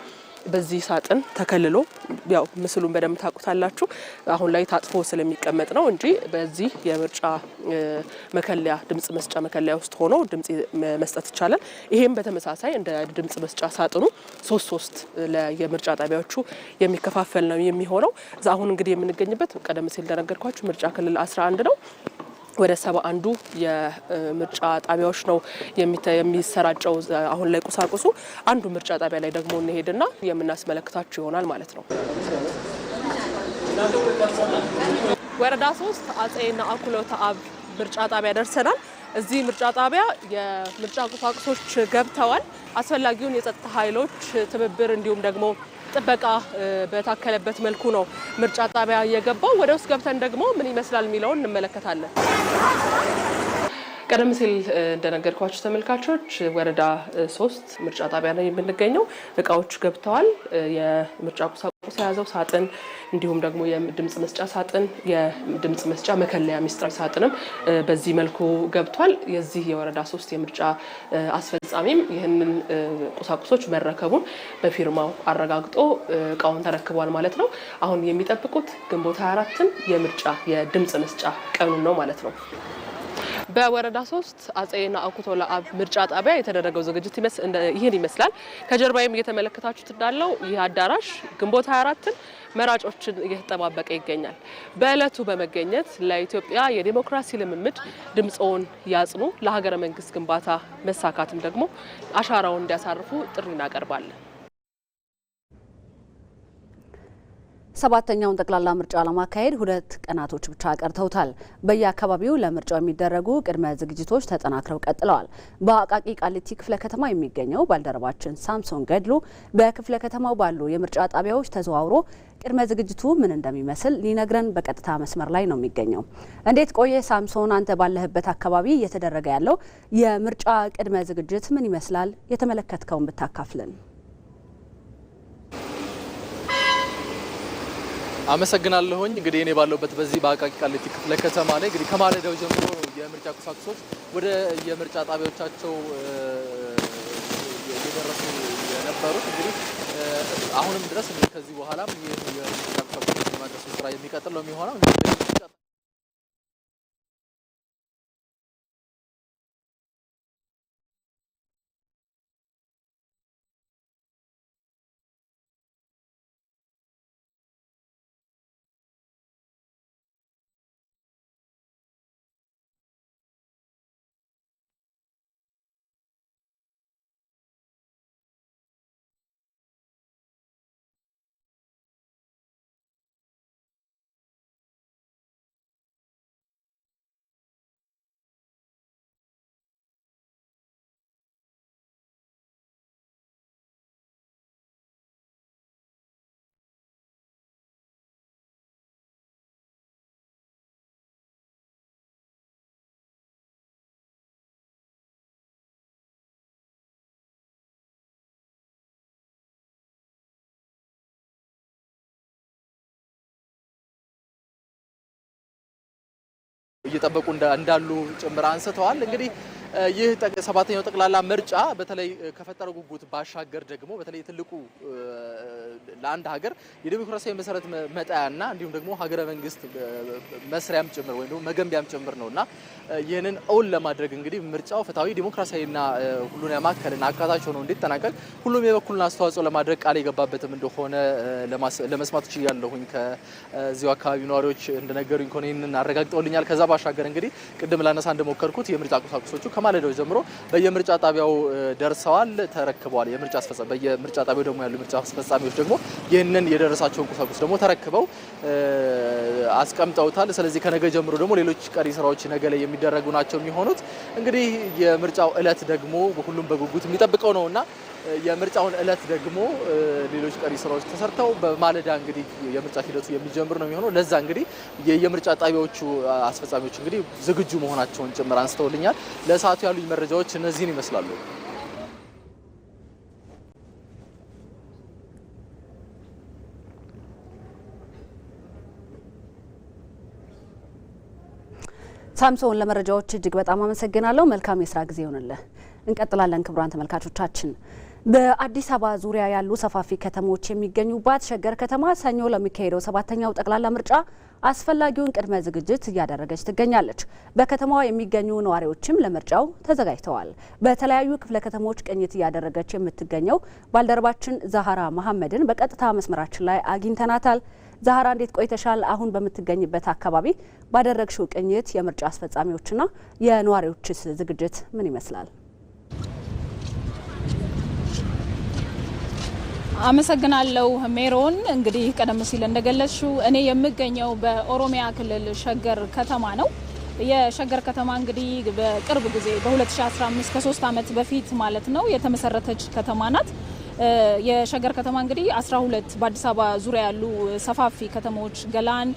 በዚህ ሳጥን ተከልሎ ያው ምስሉን በደንብ ታውቁታላችሁ። አሁን ላይ ታጥፎ ስለሚቀመጥ ነው እንጂ በዚህ የምርጫ መከለያ ድምጽ መስጫ መከለያ ውስጥ ሆኖ ድምጽ መስጠት ይቻላል። ይሄም በተመሳሳይ እንደ ድምጽ መስጫ ሳጥኑ 3 ለየምርጫ ጣቢያዎቹ የሚከፋፈል ነው የሚሆነው። አሁን እንግዲህ የምንገኝበት ቀደም ሲል እንደነገርኳችሁ ምርጫ ክልል 11 ነው። ወደ 71 የምርጫ ጣቢያዎች ነው የሚሰራጨው አሁን ላይ ቁሳቁሱ። አንዱ ምርጫ ጣቢያ ላይ ደግሞ እንሄድና የምናስመለክታችሁ ይሆናል ማለት ነው። ወረዳ 3 አጼና አኩሎተ አብ ምርጫ ጣቢያ ደርሰናል። እዚህ ምርጫ ጣቢያ የምርጫ ቁሳቁሶች ገብተዋል። አስፈላጊውን የጸጥታ ኃይሎች ትብብር እንዲሁም ደግሞ ጥበቃ በታከለበት መልኩ ነው ምርጫ ጣቢያ የገባው። ወደ ውስጥ ገብተን ደግሞ ምን ይመስላል የሚለውን እንመለከታለን። ቀደም ሲል እንደነገርኳችሁ ተመልካቾች ወረዳ 3 ምርጫ ጣቢያ ላይ የምንገኘው እቃዎች ገብተዋል። የምርጫ ቁሳቁስ የያዘው ሳጥን እንዲሁም ደግሞ የድምጽ መስጫ ሳጥን፣ የድምጽ መስጫ መከለያ ሚስጥራዊ ሳጥንም በዚህ መልኩ ገብቷል። የዚህ የወረዳ 3 የምርጫ አስፈጻሚም ይህንን ቁሳቁሶች መረከቡን በፊርማው አረጋግጦ እቃውን ተረክቧል ማለት ነው። አሁን የሚጠብቁት ግንቦት 24ን የምርጫ የድምጽ መስጫ ቀኑን ነው ማለት ነው። በወረዳ 3 አጼና አኩቶ ለአብ ምርጫ ጣቢያ የተደረገው ዝግጅት ይህን ይመስላል። ከጀርባዬም እየተመለከታችሁት እንዳለው ይህ አዳራሽ ግንቦት 24ን መራጮችን እየተጠባበቀ ይገኛል። በእለቱ በመገኘት ለኢትዮጵያ የዲሞክራሲ ልምምድ ድምጽውን ያጽኑ፣ ለሀገረ መንግስት ግንባታ መሳካትም ደግሞ አሻራውን እንዲያሳርፉ ጥሪ እናቀርባለን። ሰባተኛውን ጠቅላላ ምርጫ ለማካሄድ 2 ቀናቶች ብቻ ቀርተውታል። በየአካባቢው ለምርጫው የሚደረጉ ቅድመ ዝግጅቶች ተጠናክረው ቀጥለዋል። በአቃቂ ቃሊቲ ክፍለ ከተማ የሚገኘው ባልደረባችን ሳምሶን ገድሉ በክፍለ ከተማው ባሉ የምርጫ ጣቢያዎች ተዘዋውሮ ቅድመ ዝግጅቱ ምን እንደሚመስል ሊነግረን በቀጥታ መስመር ላይ ነው የሚገኘው። እንዴት ቆየ ሳምሶን? አንተ ባለህበት አካባቢ እየተደረገ ያለው የምርጫ ቅድመ ዝግጅት ምን ይመስላል? የተመለከትከውን ብታካፍለን። አመሰግናለሁኝ። እንግዲህ እኔ ባለሁበት በዚህ በአቃቂ ቃሊቲ ክፍለ ከተማ ላይ እንግዲህ ከማለዳው ጀምሮ የምርጫ ቁሳቁሶች ወደ የምርጫ ጣቢያዎቻቸው እየደረሱ የነበሩት እንግዲህ አሁንም ድረስ እንግዲህ ከዚህ በኋላም የምርጫ ቁሳቁሶች የማድረሱ ስራ የሚቀጥል ነው የሚሆነው። እየጠበቁ እንዳሉ ጭምር አንስተዋል። እንግዲህ ይህ ሰባተኛው ጠቅላላ ምርጫ በተለይ ከፈጠረው ጉጉት ባሻገር ደግሞ በተለይ ትልቁ ለአንድ ሀገር የዲሞክራሲያዊ መሰረት መጣያና እንዲሁም ደግሞ ሀገረ መንግስት መስሪያም ጭምር ወይም ደግሞ መገንቢያም ጭምር ነውና ይህንን እውን ለማድረግ እንግዲህ ምርጫው ፍትሃዊ ዲሞክራሲያዊና ሁሉን ያማከልና አካታች ሆኖ እንዲጠናቀቅ ሁሉም የበኩሉን አስተዋጽኦ ለማድረግ ቃል የገባበትም እንደሆነ ለመስማት ችያለሁኝ። ከዚሁ አካባቢ ነዋሪዎች እንደነገሩኝ ከሆነ ይህንን አረጋግጠውልኛል። ከዛ ባሻገር እንግዲህ ቅድም ላነሳ እንደሞከርኩት የምርጫ ቁሳቁሶቹ ከማለዳው ጀምሮ በየምርጫ ጣቢያው ደርሰዋል፣ ተረክበዋል። በየምርጫ ጣቢያው ደግሞ ያሉ ምርጫ አስፈጻሚዎች ደግሞ ይህንን የደረሳቸውን ቁሳቁስ ደግሞ ተረክበው አስቀምጠውታል። ስለዚህ ከነገ ጀምሮ ደግሞ ሌሎች ቀሪ ስራዎች ነገ ላይ የሚደረጉ ናቸው የሚሆኑት። እንግዲህ የምርጫው እለት ደግሞ ሁሉም በጉጉት የሚጠብቀው ነውና የምርጫውን እለት ደግሞ ሌሎች ቀሪ ስራዎች ተሰርተው በማለዳ እንግዲህ የምርጫ ሂደቱ የሚጀምር ነው የሚሆነው። ለዛ እንግዲህ የምርጫ ጣቢያዎቹ አስፈጻሚዎች እንግዲህ ዝግጁ መሆናቸውን ጭምር አንስተውልኛል። ለሰዓቱ ያሉኝ መረጃዎች እነዚህን ይመስላሉ። ሳምሶን ለመረጃዎች እጅግ በጣም አመሰግናለሁ። መልካም የስራ ጊዜ ይሆንልህ። እንቀጥላለን። ክቡራን ተመልካቾቻችን በአዲስ አበባ ዙሪያ ያሉ ሰፋፊ ከተሞች የሚገኙባት ሸገር ከተማ ሰኞ ለሚካሄደው ሰባተኛው ጠቅላላ ምርጫ አስፈላጊውን ቅድመ ዝግጅት እያደረገች ትገኛለች። በከተማዋ የሚገኙ ነዋሪዎችም ለምርጫው ተዘጋጅተዋል። በተለያዩ ክፍለ ከተሞች ቅኝት እያደረገች የምትገኘው ባልደረባችን ዛሃራ መሐመድን በቀጥታ መስመራችን ላይ አግኝተናታል። ዛሃራ እንዴት ቆይተሻል? አሁን በምትገኝበት አካባቢ ባደረግሽው ቅኝት የምርጫ አስፈጻሚዎችና የነዋሪዎችስ ዝግጅት ምን ይመስላል? አመሰግናለሁ ሜሮን። እንግዲህ ቀደም ሲል እንደገለጽሽው እኔ የምገኘው በኦሮሚያ ክልል ሸገር ከተማ ነው። የሸገር ከተማ እንግዲህ በቅርብ ጊዜ በ2015 ከ3 ዓመት በፊት ማለት ነው የተመሰረተች ከተማ ናት። የሸገር ከተማ እንግዲህ 12 በአዲስ አበባ ዙሪያ ያሉ ሰፋፊ ከተሞች ገላን፣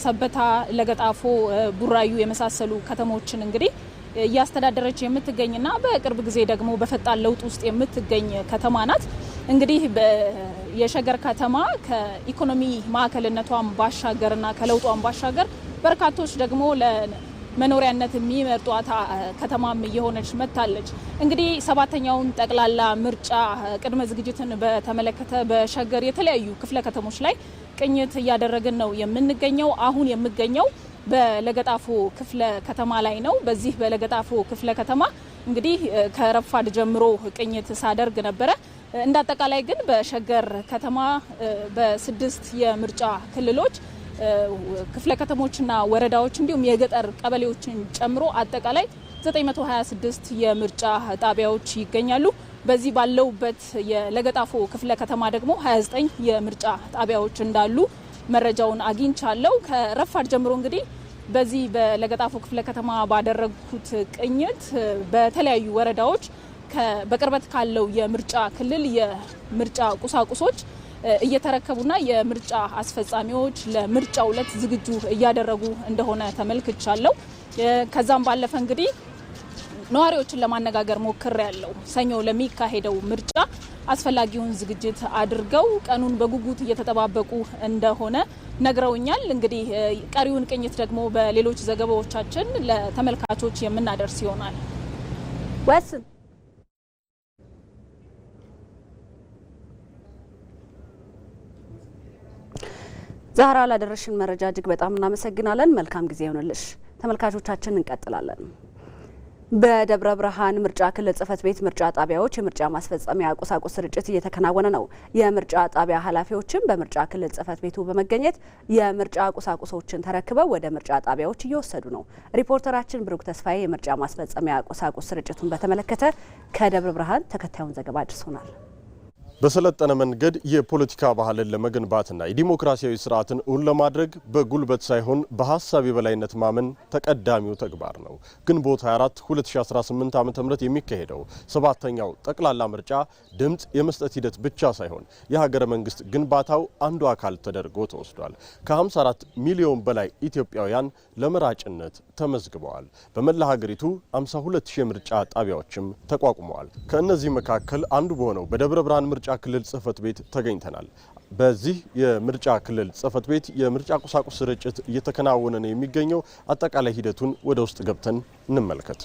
ሰበታ፣ ለገጣፎ፣ ቡራዩ የመሳሰሉ ከተሞችን እንግዲህ እያስተዳደረች የምትገኝና በቅርብ ጊዜ ደግሞ በፈጣን ለውጥ ውስጥ የምትገኝ ከተማ ናት። እንግዲህ የሸገር ከተማ ከኢኮኖሚ ማዕከልነቷን ባሻገርና ከለውጧን ባሻገር በርካቶች ደግሞ ለመኖሪያነት የሚመርጧት ከተማም እየሆነች መጥታለች። እንግዲህ 7ኛውን ጠቅላላ ምርጫ ቅድመ ዝግጅትን በተመለከተ በሸገር የተለያዩ ክፍለ ከተሞች ላይ ቅኝት እያደረግን ነው የምንገኘው። አሁን የምገኘው በለገጣፎ ክፍለ ከተማ ላይ ነው። በዚህ በለገጣፎ ክፍለ ከተማ እንግዲህ ከረፋድ ጀምሮ ቅኝት ሳደርግ ነበረ። እንዳጠቃላይ ግን በሸገር ከተማ በ6 የምርጫ ክልሎች ክፍለ ከተሞችና ወረዳዎች እንዲሁም የገጠር ቀበሌዎችን ጨምሮ አጠቃላይ 926 የምርጫ ጣቢያዎች ይገኛሉ። በዚህ ባለውበት የለገጣፎ ክፍለ ከተማ ደግሞ 29 የምርጫ ጣቢያዎች እንዳሉ መረጃውን አግኝቻለሁ። ከረፋድ ጀምሮ እንግዲህ በዚህ በለገጣፎ ክፍለ ከተማ ባደረጉት ቅኝት በተለያዩ ወረዳዎች በቅርበት ካለው የምርጫ ክልል የምርጫ ቁሳቁሶች እየተረከቡና የምርጫ አስፈጻሚዎች ለምርጫው ዕለት ዝግጁ እያደረጉ እንደሆነ ተመልክቻለሁ። ከዛም ባለፈ እንግዲህ ነዋሪዎችን ለማነጋገር ሞክሬያለሁ። ሰኞ ለሚካሄደው ምርጫ አስፈላጊውን ዝግጅት አድርገው ቀኑን በጉጉት እየተጠባበቁ እንደሆነ ነግረውኛል። እንግዲህ ቀሪውን ቅኝት ደግሞ በሌሎች ዘገባዎቻችን ለተመልካቾች የምናደርስ ይሆናል። ወስን ዛራ ላደረሽን መረጃ እጅግ በጣም እናመሰግናለን። መልካም ጊዜ ይሆንልሽ። ተመልካቾቻችን እንቀጥላለን። በደብረ ብርሃን ምርጫ ክልል ጽህፈት ቤት ምርጫ ጣቢያዎች የምርጫ ማስፈጸሚያ ቁሳቁስ ስርጭት እየተከናወነ ነው። የምርጫ ጣቢያ ኃላፊዎችም በምርጫ ክልል ጽህፈት ቤቱ በመገኘት የምርጫ ቁሳቁሶችን ተረክበው ወደ ምርጫ ጣቢያዎች እየወሰዱ ነው። ሪፖርተራችን ብሩክ ተስፋዬ የምርጫ ማስፈጸሚያ ቁሳቁስ ስርጭቱን በተመለከተ ከደብረ ብርሃን ተከታዩን ዘገባ አድርሶናል። በሰለጠነ መንገድ የፖለቲካ ባህልን ለመገንባትና የዲሞክራሲያዊ ስርዓትን እውን ለማድረግ በጉልበት ሳይሆን በሀሳብ የበላይነት ማመን ተቀዳሚው ተግባር ነው። ግንቦት 24 2018 ዓ.ም የሚካሄደው 7ኛው ጠቅላላ ምርጫ ድምጽ የመስጠት ሂደት ብቻ ሳይሆን የሀገረ መንግስት ግንባታው አንዱ አካል ተደርጎ ተወስዷል። ከ54 ሚሊዮን በላይ ኢትዮጵያውያን ለመራጭነት ተመዝግበዋል። በመላ ሀገሪቱ 52000 የምርጫ ጣቢያዎችም ተቋቁመዋል። ከእነዚህ መካከል አንዱ በሆነው በደብረ ብርሃን ምርጫ ክልል ጽህፈት ቤት ተገኝተናል። በዚህ የምርጫ ክልል ጽህፈት ቤት የምርጫ ቁሳቁስ ስርጭት እየተከናወነ ነው የሚገኘው። አጠቃላይ ሂደቱን ወደ ውስጥ ገብተን እንመልከት።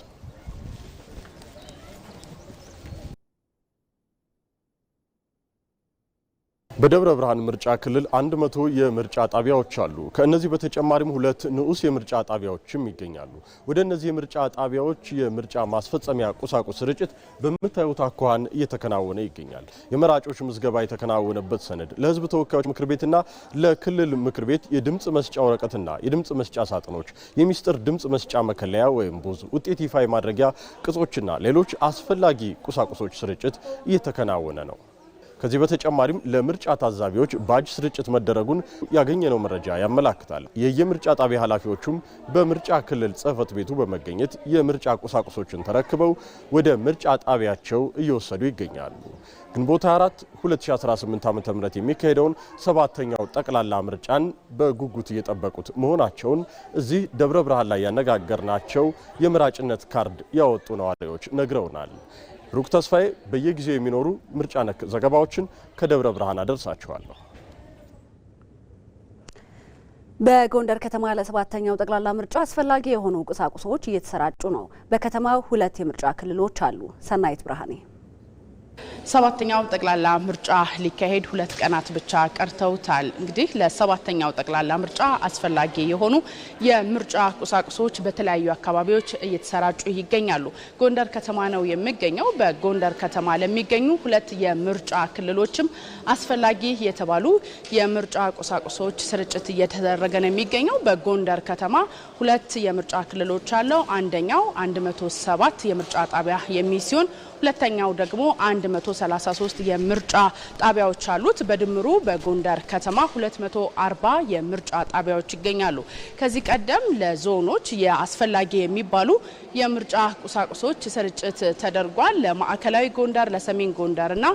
በደብረ ብርሃን ምርጫ ክልል 100 የምርጫ ጣቢያዎች አሉ። ከነዚህ በተጨማሪም 2 ንዑስ የምርጫ ጣቢያዎችም ይገኛሉ። ወደ እነዚህ የምርጫ ጣቢያዎች የምርጫ ማስፈጸሚያ ቁሳቁስ ስርጭት በምታዩት አኳኋን እየተከናወነ ይገኛል። የመራጮች ምዝገባ የተከናወነበት ሰነድ ለህዝብ ተወካዮች ምክር ቤትና ለክልል ምክር ቤት የድምጽ መስጫ ወረቀትና የድምጽ መስጫ ሳጥኖች፣ የሚስጥር ድምጽ መስጫ መከለያ ወይም ቦዝ፣ ውጤት ይፋ ማድረጊያ ቅጾችና ሌሎች አስፈላጊ ቁሳቁሶች ስርጭት እየተከናወነ ነው። ከዚህ በተጨማሪም ለምርጫ ታዛቢዎች ባጅ ስርጭት መደረጉን ያገኘነው መረጃ ያመላክታል። የየምርጫ ጣቢያ ኃላፊዎቹም በምርጫ ክልል ጽህፈት ቤቱ በመገኘት የምርጫ ቁሳቁሶችን ተረክበው ወደ ምርጫ ጣቢያቸው እየወሰዱ ይገኛሉ። ግንቦት 24 2018 ዓ.ም የሚካሄደውን 7ኛው ጠቅላላ ምርጫን በጉጉት እየጠበቁት መሆናቸውን እዚህ ደብረ ብርሃን ላይ ያነጋገርናቸው የመራጭነት ካርድ ያወጡ ነዋሪዎች ነግረውናል። ብሩክ ተስፋዬ በየጊዜው የሚኖሩ ምርጫ ነክ ዘገባዎችን ከደብረ ብርሃን አደርሳችኋለሁ። በጎንደር ከተማ ለ7ኛው ጠቅላላ ምርጫ አስፈላጊ የሆኑ ቁሳቁሶች እየተሰራጩ ነው። በከተማው 2 የምርጫ ክልሎች አሉ። ሰናይት ብርሃኔ 7ኛው ጠቅላላ ምርጫ ሊካሄድ 2 ቀናት ብቻ ቀርተውታል። እንግዲህ ለ7ኛው ጠቅላላ ምርጫ አስፈላጊ የሆኑ የምርጫ ቁሳቁሶች በተለያዩ አካባቢዎች እየተሰራጩ ይገኛሉ። ጎንደር ከተማ ነው የሚገኘው። በጎንደር ከተማ ለሚገኙ 2 የምርጫ ክልሎችም አስፈላጊ የተባሉ የምርጫ ቁሳቁሶች ስርጭት እየተደረገ ነው የሚገኘው። በጎንደር ከተማ 2 የምርጫ ክልሎች አለው። አንደኛው 107 የምርጫ ጣቢያ የሚሆን ሲሆን ሁለተኛው ደግሞ 133 የምርጫ ጣቢያዎች አሉት። በድምሩ በጎንደር ከተማ 240 የምርጫ ጣቢያዎች ይገኛሉ። ከዚህ ቀደም ለዞኖች የአስፈላጊ የሚባሉ የምርጫ ቁሳቁሶች ስርጭት ተደርጓል። ለማዕከላዊ ጎንደር፣ ለሰሜን ጎንደርና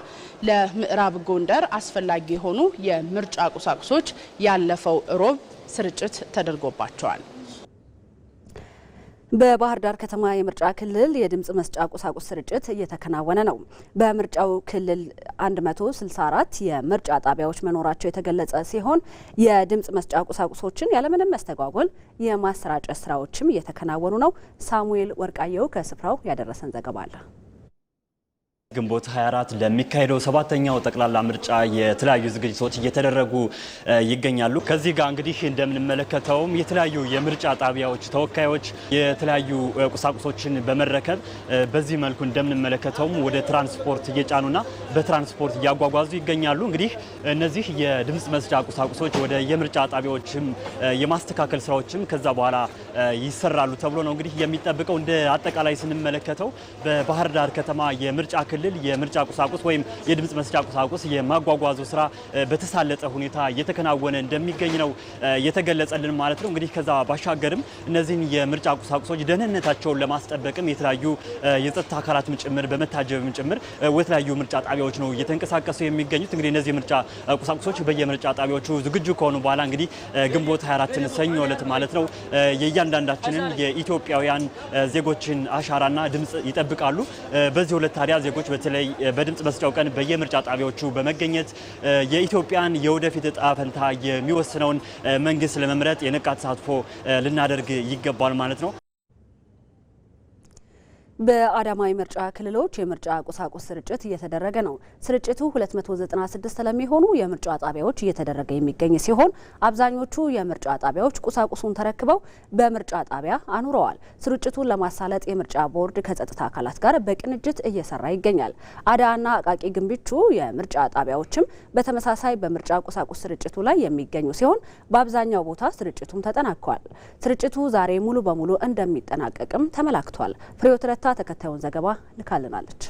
ለምዕራብ ጎንደር አስፈላጊ የሆኑ የምርጫ ቁሳቁሶች ያለፈው ሮብ ስርጭት ተደርጎባቸዋል። በባህር ዳር ከተማ የምርጫ ክልል የድምጽ መስጫ ቁሳቁስ ስርጭት እየተከናወነ ነው። በምርጫው ክልል 164 የምርጫ ጣቢያዎች መኖራቸው የተገለጸ ሲሆን የድምጽ መስጫ ቁሳቁሶችን ያለምንም መስተጓጎል የማሰራጨት ስራዎችም እየተከናወኑ ነው። ሳሙኤል ወርቃየው ከስፍራው ያደረሰን ዘገባ አለ። ግንቦት 24 ለሚካሄደው 7ኛው ጠቅላላ ምርጫ የተለያዩ ዝግጅቶች እየተደረጉ ይገኛሉ። ከዚህ ጋር እንግዲህ እንደምንመለከተውም የተለያዩ የምርጫ ጣቢያዎች ተወካዮች የተለያዩ ቁሳቁሶችን በመረከብ በዚህ መልኩ እንደምንመለከተውም ወደ ትራንስፖርት እየጫኑና በትራንስፖርት እያጓጓዙ ይገኛሉ። እንግዲህ እነዚህ የድምጽ መስጫ ቁሳቁሶች ወደ የምርጫ ጣቢያዎችም የማስተካከል ስራዎችም ከዛ በኋላ ይሰራሉ ተብሎ ነው እንግዲህ የሚጠብቀው። እንደ አጠቃላይ ስንመለከተው በባህር ዳር ከተማ የምርጫ ክልል የምርጫ ቁሳቁስ ወይም የድምጽ መስጫ ቁሳቁስ የማጓጓዙ ስራ በተሳለጠ ሁኔታ እየተከናወነ እንደሚገኝ ነው የተገለጸልን ማለት ነው። እንግዲህ ከዛ ባሻገርም እነዚህን የምርጫ ቁሳቁሶች ደህንነታቸውን ለማስጠበቅም የተለያዩ የጸጥታ አካላትም ጭምር በመታጀብም ጭምር የተለያዩ ምርጫ ጣቢያዎች ነው እየተንቀሳቀሱ የሚገኙት። እንግዲህ እነዚህ ምርጫ ቁሳቁሶች በየምርጫ ጣቢያዎቹ ዝግጁ ከሆኑ በኋላ እንግዲህ ግንቦት 24ን ሰኞ ዕለት ማለት ነው የእያንዳንዳችንን የኢትዮጵያውያን ዜጎችን አሻራና ድምጽ ይጠብቃሉ። በዚህ ዕለት ታዲያ ዜጎች በተለይ በድምጽ መስጫው ቀን በየምርጫ ጣቢያዎቹ በመገኘት የኢትዮጵያን የወደፊት ዕጣ ፈንታ የሚወስነውን መንግስት ለመምረጥ የነቃ ተሳትፎ ልናደርግ ይገባል ማለት ነው። በአዳማ የምርጫ ክልሎች የምርጫ ቁሳቁስ ስርጭት እየተደረገ ነው። ስርጭቱ 296 ለሚሆኑ የምርጫ ጣቢያዎች እየተደረገ የሚገኝ ሲሆን አብዛኞቹ የምርጫ ጣቢያዎች ቁሳቁሱን ተረክበው በምርጫ ጣቢያ አኑረዋል። ስርጭቱን ለማሳለጥ የምርጫ ቦርድ ከጸጥታ አካላት ጋር በቅንጅት እየሰራ ይገኛል። አዳና አቃቂ ግንብቹ የምርጫ ጣቢያዎችም በተመሳሳይ በምርጫ ቁሳቁስ ስርጭቱ ላይ የሚገኙ ሲሆን በአብዛኛው ቦታ ስርጭቱም ተጠናቋል። ስርጭቱ ዛሬ ሙሉ በሙሉ እንደሚጠናቀቅም ተመላክቷል። ፍሬዎት ረታ ተከታዩን ዘገባ ልካልናለች።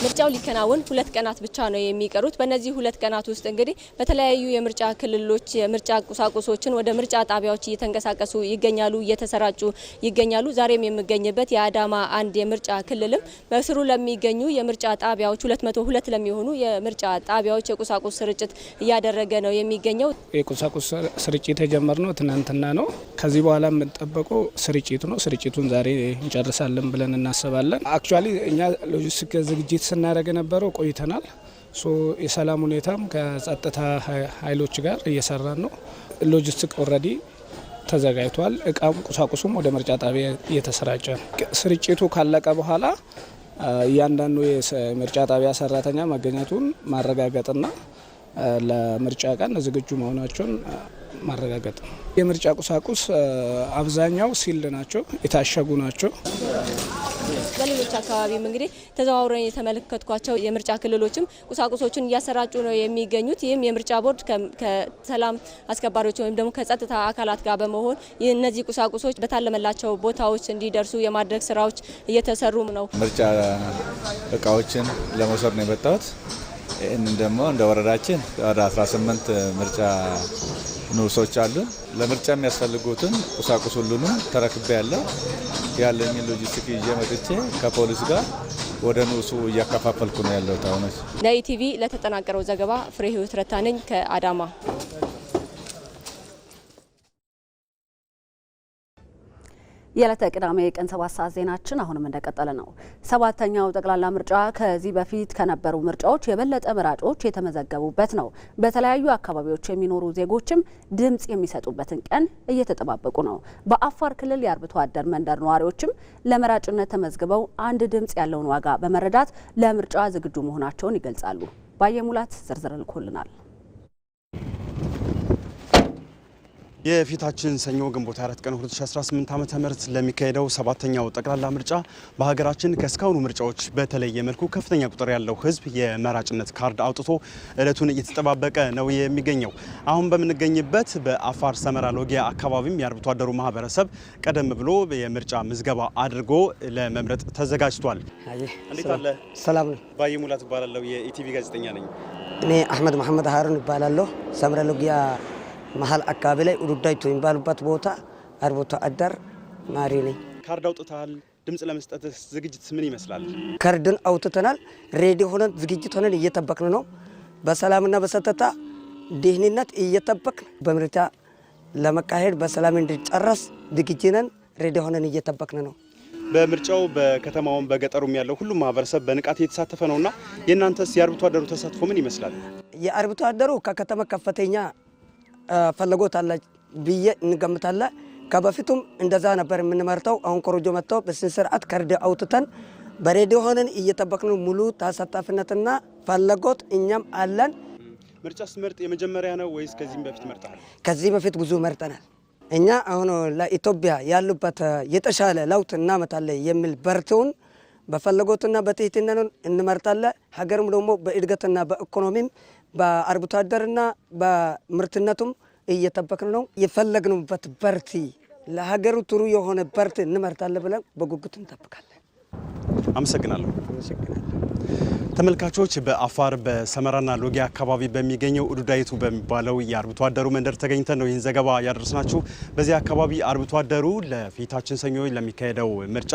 ምርጫው ሊከናወን 2 ቀናት ብቻ ነው የሚቀሩት። በእነዚህ 2 ቀናት ውስጥ እንግዲህ በተለያዩ የምርጫ ክልሎች የምርጫ ቁሳቁሶችን ወደ ምርጫ ጣቢያዎች እየተንቀሳቀሱ ይገኛሉ፣ እየተሰራጩ ይገኛሉ። ዛሬም የሚገኝበት የአዳማ አንድ የምርጫ ክልልም በስሩ ለሚገኙ የምርጫ ጣቢያዎች 202 ለሚሆኑ የምርጫ ጣቢያዎች የቁሳቁስ ስርጭት እያደረገ ነው የሚገኘው። የቁሳቁስ ስርጭት የጀመርነው ትናንትና ነው። ከዚህ በኋላ የምንጠበቀው ስርጭቱ ነው። ስርጭቱን ዛሬ እንጨርሳለን ብለን እናስባለን። አክቹአሊ እኛ ሎጂስቲክ ዝግጅት ስናደርግ የነበረው ቆይተናል። የሰላም ሁኔታም ከጸጥታ ኃይሎች ጋር እየሰራን ነው። ሎጂስቲክ ኦልሬዲ ተዘጋጅቷል። እቃም ቁሳቁሱም ወደ ምርጫ ጣቢያ እየተሰራጨ ነው። ስርጭቱ ካለቀ በኋላ እያንዳንዱ የምርጫ ጣቢያ ሰራተኛ መገኘቱን ማረጋገጥና ለምርጫ ቀን ዝግጁ መሆናቸውን ማረጋገጥ ነው። የምርጫ ቁሳቁስ አብዛኛው ሲልድ ናቸው፣ የታሸጉ ናቸው። በሌሎች አካባቢም እንግዲህ ተዘዋውረን የተመለከትኳቸው የምርጫ ክልሎችም ቁሳቁሶችን እያሰራጩ ነው የሚገኙት። ይህም የምርጫ ቦርድ ከሰላም አስከባሪዎች ወይም ደግሞ ከጸጥታ አካላት ጋር በመሆን እነዚህ ቁሳቁሶች በታለመላቸው ቦታዎች እንዲደርሱ የማድረግ ስራዎች እየተሰሩ ነው። ምርጫ እቃዎችን ለመውሰድ ነው የመጣሁት። ይህንን ደግሞ እንደ ወረዳችን ወደ 18 ምርጫ ንዑሶች አሉ። ለምርጫ የሚያስፈልጉትን ቁሳቁስ ሁሉንም ተረክቤ ያለኝን ሎጂስቲክ ይዤ መጥቼ ከፖሊስ ጋር ወደ ንዑሱ እያከፋፈልኩ ነው ያለሁት። አሁን ለኢቲቪ ለተጠናቀረው ዘገባ ፍሬ ህይወት ረታ ነኝ ከአዳማ። የዕለተ ቅዳሜ ቀን 7 ሰዓት ዜናችን አሁንም እንደቀጠለ ነው። 7ኛው ጠቅላላ ምርጫ ከዚህ በፊት ከነበሩ ምርጫዎች የበለጠ መራጮች የተመዘገቡበት ነው። በተለያዩ አካባቢዎች የሚኖሩ ዜጎችም ድምጽ የሚሰጡበትን ቀን እየተጠባበቁ ነው። በአፋር ክልል የአርብቶ አደር መንደር ነዋሪዎችም ለመራጭነት ተመዝግበው አንድ ድምጽ ያለውን ዋጋ በመረዳት ለምርጫ ዝግጁ መሆናቸውን ይገልጻሉ። ባየሙላት ዝርዝር ልኮልናል። የፊታችን ሰኞ ግንቦት 4 ቀን 2018 ዓ.ም ለሚካሄደው 7ኛው ጠቅላላ ምርጫ በሀገራችን ከስካሁኑ ምርጫዎች በተለየ መልኩ ከፍተኛ ቁጥር ያለው ሕዝብ የመራጭነት ካርድ አውጥቶ እለቱን እየተጠባበቀ ነው የሚገኘው። አሁን በምንገኝበት በአፋር ሰመራ ሎጊያ አካባቢም የአርብቶ አደሩ ማህበረሰብ ቀደም ብሎ የምርጫ ምዝገባ አድርጎ ለመምረጥ ተዘጋጅቷል። እንዴት አለ? ሰላም ነው። ባይ ሙላት እባላለሁ። የኢቲቪ ጋዜጠኛ ነኝ። እኔ አህመድ መሐመድ ሃሩን እባላለሁ። ሰመራ ሎጊያ መሀል አካባቢ ላይ ኡዱዳይቶ የሚባሉበት ቦታ አርብቶ አደር ማሪ ነኝ። ካርድ አውጥተሃል። ድምጽ ለመስጠት ዝግጅት ምን ይመስላል? ካርድን አውጥተናል። ሬዲ ሆነን ዝግጅት ሆነን እየጠበቅን ነው። በሰላምና በጸጥታ ደህንነት እየጠበቅን በምርጫ ለመካሄድ በሰላም እንዲጨረስ ዝግጁ ነን። ሬዲ ሆነን እየጠበቅን ነው። በምርጫው በከተማውም በገጠሩም ያለው ሁሉም ማህበረሰብ በንቃት እየተሳተፈ ነውና የእናንተስ የአርብቶ አደሩ ተሳትፎ ምን ይመስላል? የአርብቶ አደሩ ከከተማ ከፍተኛ ፍላጎት አለ ብዬ እንገምታለን። ከበፊቱም እንደዛ ነበር የምንመርጠው። አሁን ኮሮጆ መጥተው በስነ ስርዓት ካርድ አውጥተን በሬዲዮ ሆነን እየጠበቅን ሙሉ ተሳታፊነትና ፍላጎት እኛም አለን። ምርጫ ስትመርጥ የመጀመሪያ ነው ወይስ ከዚህም በፊት መርጠሃል? ከዚህ በፊት ብዙ መርጠናል። እኛ አሁን ለኢትዮጵያ ያሉበት የተሻለ ለውጥ እናመጣለን የሚል በርቱን በፍላጎትና በትህትና እንመርጣለን። ሀገርም ደግሞ በእድገትና በኢኮኖሚም በአርብቶ አደርና በምርትነቱም እየጠበቅን ነው። የፈለግንበት በርቲ ለሀገሩ ጥሩ የሆነ በርቲ እንመርጣለን ብለን በጉጉት እንጠብቃለን። አመሰግናለሁ። ተመልካቾች በአፋር በሰመራና ሎጊያ አካባቢ በሚገኘው ኡዱዳይቱ በሚባለው የአርብቶ አደሩ መንደር ተገኝተን ነው ይህን ዘገባ ያደረስናችሁ። በዚህ አካባቢ አርብቶ አደሩ ለፊታችን ሰኞ ለሚካሄደው ምርጫ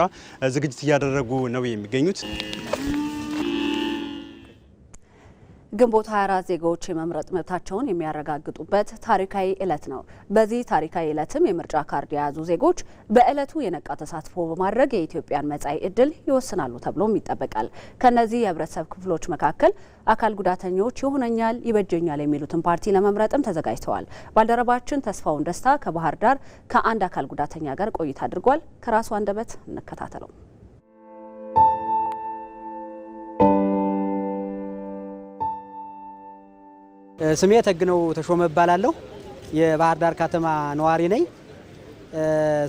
ዝግጅት እያደረጉ ነው የሚገኙት። ግንቦት 24 ዜጎች የመምረጥ መብታቸውን የሚያረጋግጡበት ታሪካዊ ዕለት ነው። በዚህ ታሪካዊ ዕለትም የምርጫ ካርድ የያዙ ዜጎች በዕለቱ የነቃ ተሳትፎ በማድረግ የኢትዮጵያን መጻኢ ዕድል ይወስናሉ ተብሎም ይጠበቃል። ከነዚህ የህብረተሰብ ክፍሎች መካከል አካል ጉዳተኞች ይሆነኛል፣ ይበጀኛል የሚሉትን ፓርቲ ለመምረጥም ተዘጋጅተዋል። ባልደረባችን ተስፋውን ደስታ ከባህር ዳር ከአንድ አካል ጉዳተኛ ጋር ቆይታ አድርጓል። ከራሱ አንደበት እንከታተለው። ስሜ ተግነው ተሾመ እባላለሁ። የባህር ዳር ከተማ ነዋሪ ነኝ።